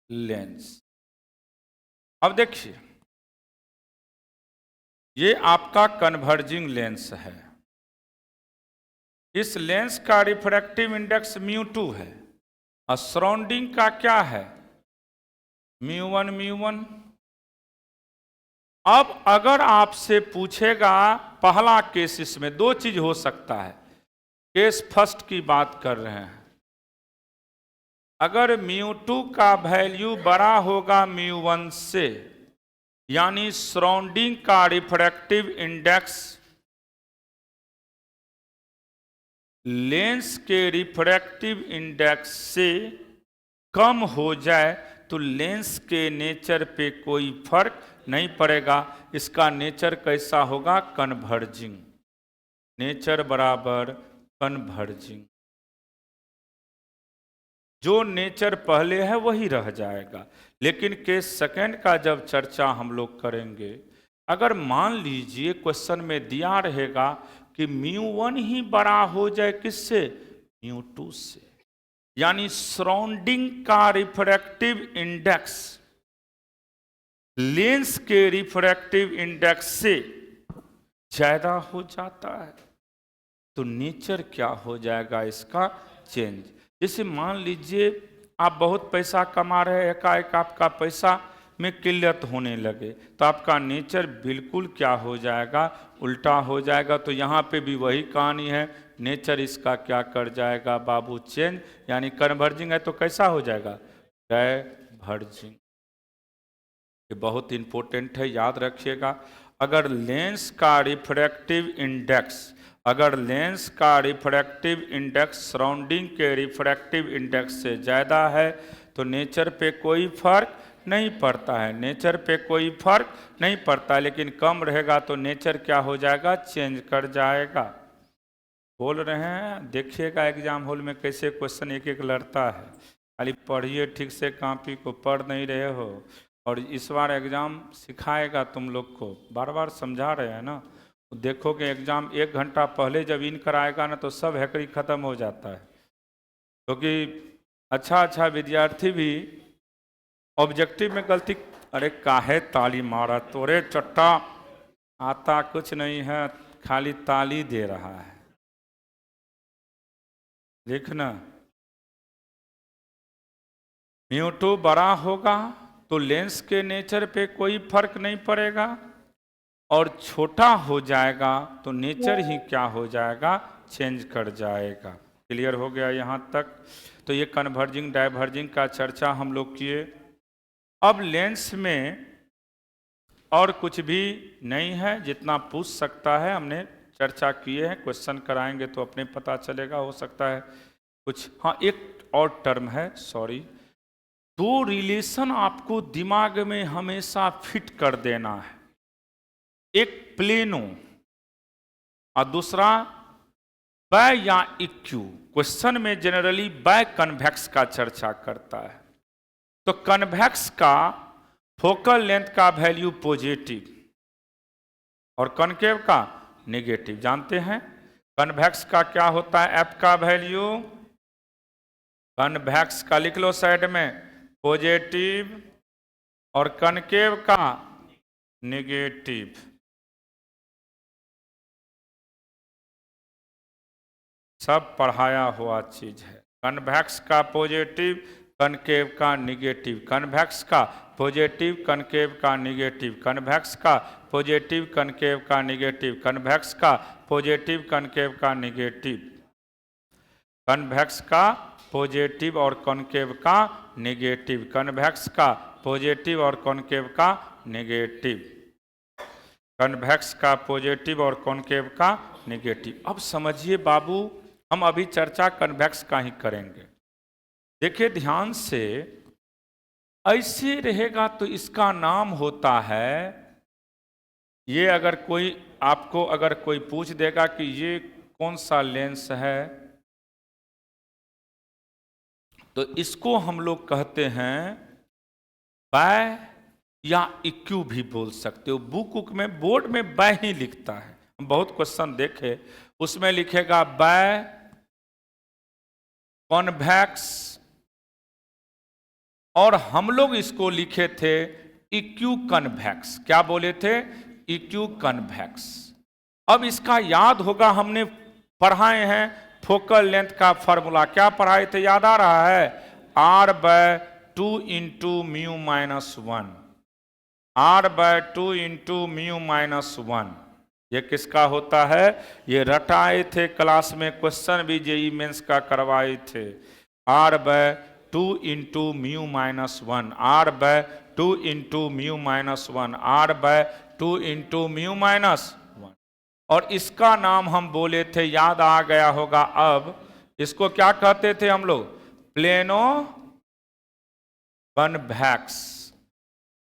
lens. अब देखिए ये आपका कन्वर्जिंग लेंस है। इस लेंस का रिफ्रैक्टिव इंडेक्स μ2 है और सराउंडिंग का क्या है, μ1। अब अगर आपसे पूछेगा पहला केस, इसमें दो चीज हो सकता है। केस फर्स्ट की बात कर रहे हैं, अगर μ2 का वैल्यू बड़ा होगा μ1 से, यानी सराउंडिंग का रिफ्रैक्टिव इंडेक्स लेंस के रिफ्रैक्टिव इंडेक्स से कम हो जाए तो लेंस के नेचर पे कोई फर्क नहीं पड़ेगा। इसका नेचर कैसा होगा, कन्वर्जिंग। नेचर बराबर कन्वर्जिंग। जो नेचर पहले है वही रह जाएगा। लेकिन केस सेकंड का जब चर्चा हम लोग करेंगे, अगर मान लीजिए क्वेश्चन में दिया रहेगा कि μ1 ही बड़ा हो जाए किससे, μ2 से, यानी सराउंडिंग का रिफ्रैक्टिव इंडेक्स लेंस के रिफ्रैक्टिव इंडेक्स से ज्यादा हो जाता है तो नेचर क्या हो जाएगा इसका, चेंज। जैसे मान लीजिए आप बहुत पैसा कमा रहे हैं, एकाएक आपका पैसा में किल्लत होने लगे तो आपका नेचर बिल्कुल क्या हो जाएगा, उल्टा हो जाएगा। तो यहाँ पे भी वही कहानी है, नेचर इसका क्या कर जाएगा बाबू, चेंज, यानी कन्वर्जिंग है तो कैसा हो जाएगा, डाइवर्जिंग। ये बहुत इंपॉर्टेंट है, याद रखिएगा। अगर लेंस का रिफ्रैक्टिव इंडेक्स, अगर लेंस का रिफ्रैक्टिव इंडेक्स सराउंडिंग के रिफ्रैक्टिव इंडेक्स से ज़्यादा है तो नेचर पे कोई फर्क नहीं पड़ता है, नेचर पे कोई फर्क नहीं पड़ता। लेकिन कम रहेगा तो नेचर क्या हो जाएगा, चेंज कर जाएगा। बोल रहे हैं, देखिएगा एग्जाम हॉल में कैसे क्वेश्चन एक एक लड़ता है। खाली पढ़िए ठीक से, कॉपी को पढ़ नहीं रहे हो। और इस बार एग्ज़ाम सिखाएगा तुम लोग को, बार बार समझा रहे हैं ना। देखोगे एग्ज़ाम 1 घंटा पहले जब इन कराएगा ना तो सब हैकरी ख़त्म हो जाता है, क्योंकि अच्छा विद्यार्थी भी ऑब्जेक्टिव में गलती, अरे काहे ताली मारा तोरे चट्टा, आता कुछ नहीं है, खाली ताली दे रहा है। देखना म्यू2 बड़ा होगा तो लेंस के नेचर पे कोई फर्क नहीं पड़ेगा, और छोटा हो जाएगा तो नेचर ही क्या हो जाएगा, चेंज कर जाएगा। क्लियर हो गया यहाँ तक। तो ये कन्वर्जिंग डाइवर्जिंग का चर्चा हम लोग किए। अब लेंस में और कुछ भी नहीं है, जितना पूछ सकता है हमने चर्चा किए हैं। क्वेश्चन कराएंगे तो अपने पता चलेगा, हो सकता है कुछ। हाँ, एक और टर्म है, सॉरी, 2 रिलेशन आपको दिमाग में हमेशा फिट कर देना है। एक प्लेनो और दूसरा बाय या इक्यू। क्वेश्चन में जनरली बाय कन्वेक्स का चर्चा करता है। तो कन्वेक्स का फोकल लेंथ का वैल्यू पॉजिटिव और कॉनकेव का नेगेटिव। जानते हैं कन्वेक्स का क्या होता है, एफ का वैल्यू, कन्वेक्स का लिख लो साइड में पॉजिटिव और कॉनकेव का नेगेटिव। सब पढ़ाया हुआ चीज है। कन्वेक्स का पॉजिटिव, कॉनकेव का नेगेटिव, कन्वेक्स का पॉजिटिव, कॉनकेव का नेगेटिव, कन्वेक्स का पॉजिटिव, कॉनकेव का नेगेटिव, कन्वेक्स का पॉजिटिव, कॉनकेव का नेगेटिव, कन्वेक्स का पॉजिटिव और कॉनकेव का नेगेटिव, कन्वेक्स का पॉजिटिव और कॉनकेव का नेगेटिव, कन्वेक्स का पॉजिटिव और कॉनकेव का नेगेटिव। अब समझिए बाबू, हम अभी चर्चा कन्वेक्स का ही करेंगे। देखिए ध्यान से, ऐसे रहेगा तो इसका नाम होता है, ये अगर कोई आपको अगर कोई पूछ देगा कि ये कौन सा लेंस है, तो इसको हम लोग कहते हैं बाय या इक्यू भी बोल सकते हो। बुक में बोर्ड में बाय ही लिखता है, हम बहुत क्वेश्चन देखे, उसमें लिखेगा बाय कॉन्वेक्स, और हम लोग इसको लिखे थे इक्यू कन्वेक्स। क्या बोले थे, इक्यू कन्वेक्स। अब इसका याद होगा, हमने पढ़ाए हैं फोकल लेंथ का फॉर्मूला। क्या पढ़ाए थे, याद आ रहा है, R/2 into mu minus 1, R/2 into mu minus 1। ये किसका होता है, ये रटाए थे क्लास में, क्वेश्चन भी जेई मेंस का करवाए थे। R/2 into mu minus 1, R/2 into mu minus 1, R/2 into mu minus 1। और इसका नाम हम बोले थे, याद आ गया होगा। अब इसको क्या कहते थे हम लोग, plano convex,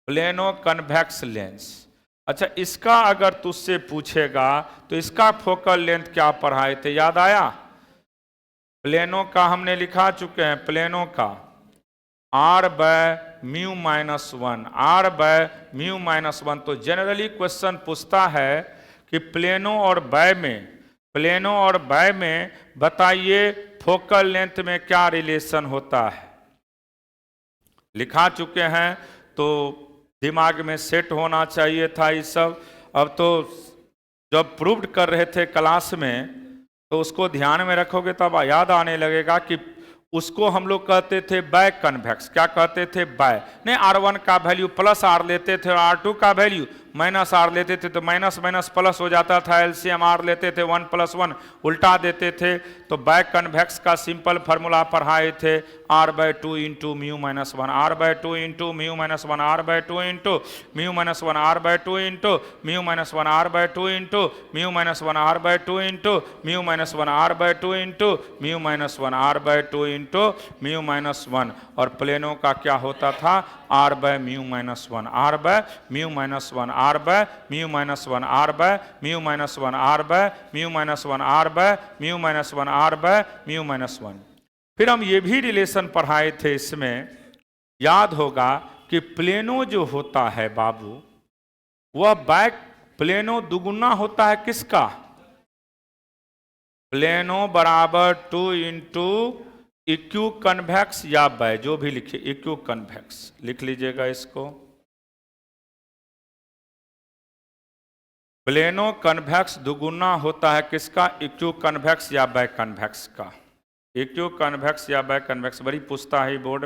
plano convex lens. अच्छा, इसका अगर तुझसे पूछेगा तो इसका फोकल लेंथ क्या पढ़ाए थे, याद आया? प्लेनो का हमने लिखा चुके हैं, प्लेनो का R/म्यू माइनस 1, R/म्यू माइनस 1। तो जनरली क्वेश्चन पूछता है कि प्लेनो और बाय में, प्लेनो और बाय में बताइए फोकल लेंथ में क्या रिलेशन होता है। लिखा चुके हैं तो दिमाग में सेट होना चाहिए था ये सब। अब तो जब प्रूव्ड कर रहे थे क्लास में तो उसको ध्यान में रखोगे तब याद आने लगेगा कि उसको हम लोग कहते थे बैक कन्वेक्स। क्या कहते थे? बैक। नहीं, R1 का वैल्यू प्लस R लेते थे और R2 का वैल्यू माइनस R लेते थे, तो माइनस माइनस प्लस हो जाता था। एलसीएम R लेते थे, 1 + 1 उल्टा देते थे। तो बैक कन्वेक्स का सिंपल फार्मूला पढ़ाए थे, R/2 into mu minus 1, R/2 into mu minus 1, R/2 into mu minus 1, R/2 into mu minus 1, R/2 into mu minus 1, R/2 into mu minus 1, R/2 into mu minus 1, R/2 into mu minus 1। और प्लेनों का क्या होता था? R/म्यू minus 1, R/म्यू minus 1, R/म्यू minus 1, R/म्यू minus 1, R/म्यू minus 1, R/म्यू माइनस 1, R/म्यू माइनस 1। फिर हम ये भी रिलेशन पढ़ाए थे, इसमें याद होगा कि प्लेनो जो होता है बाबू, वह बैक प्लेनो दुगुना होता है किसका? प्लेनो बराबर 2 इंटू इक्यू कन्वेक्स या बाय, जो भी लिखिए, इक्यू कन्वेक्स लिख लीजिएगा इसको। प्लेनो कन्वेक्स दुगुना होता है किसका? इक्यू कन्वेक्स या बाय कन्वेक्स का। इक्यू कन्वेक्स या बाय कन्वेक्स बड़ी पूछता है बोर्ड।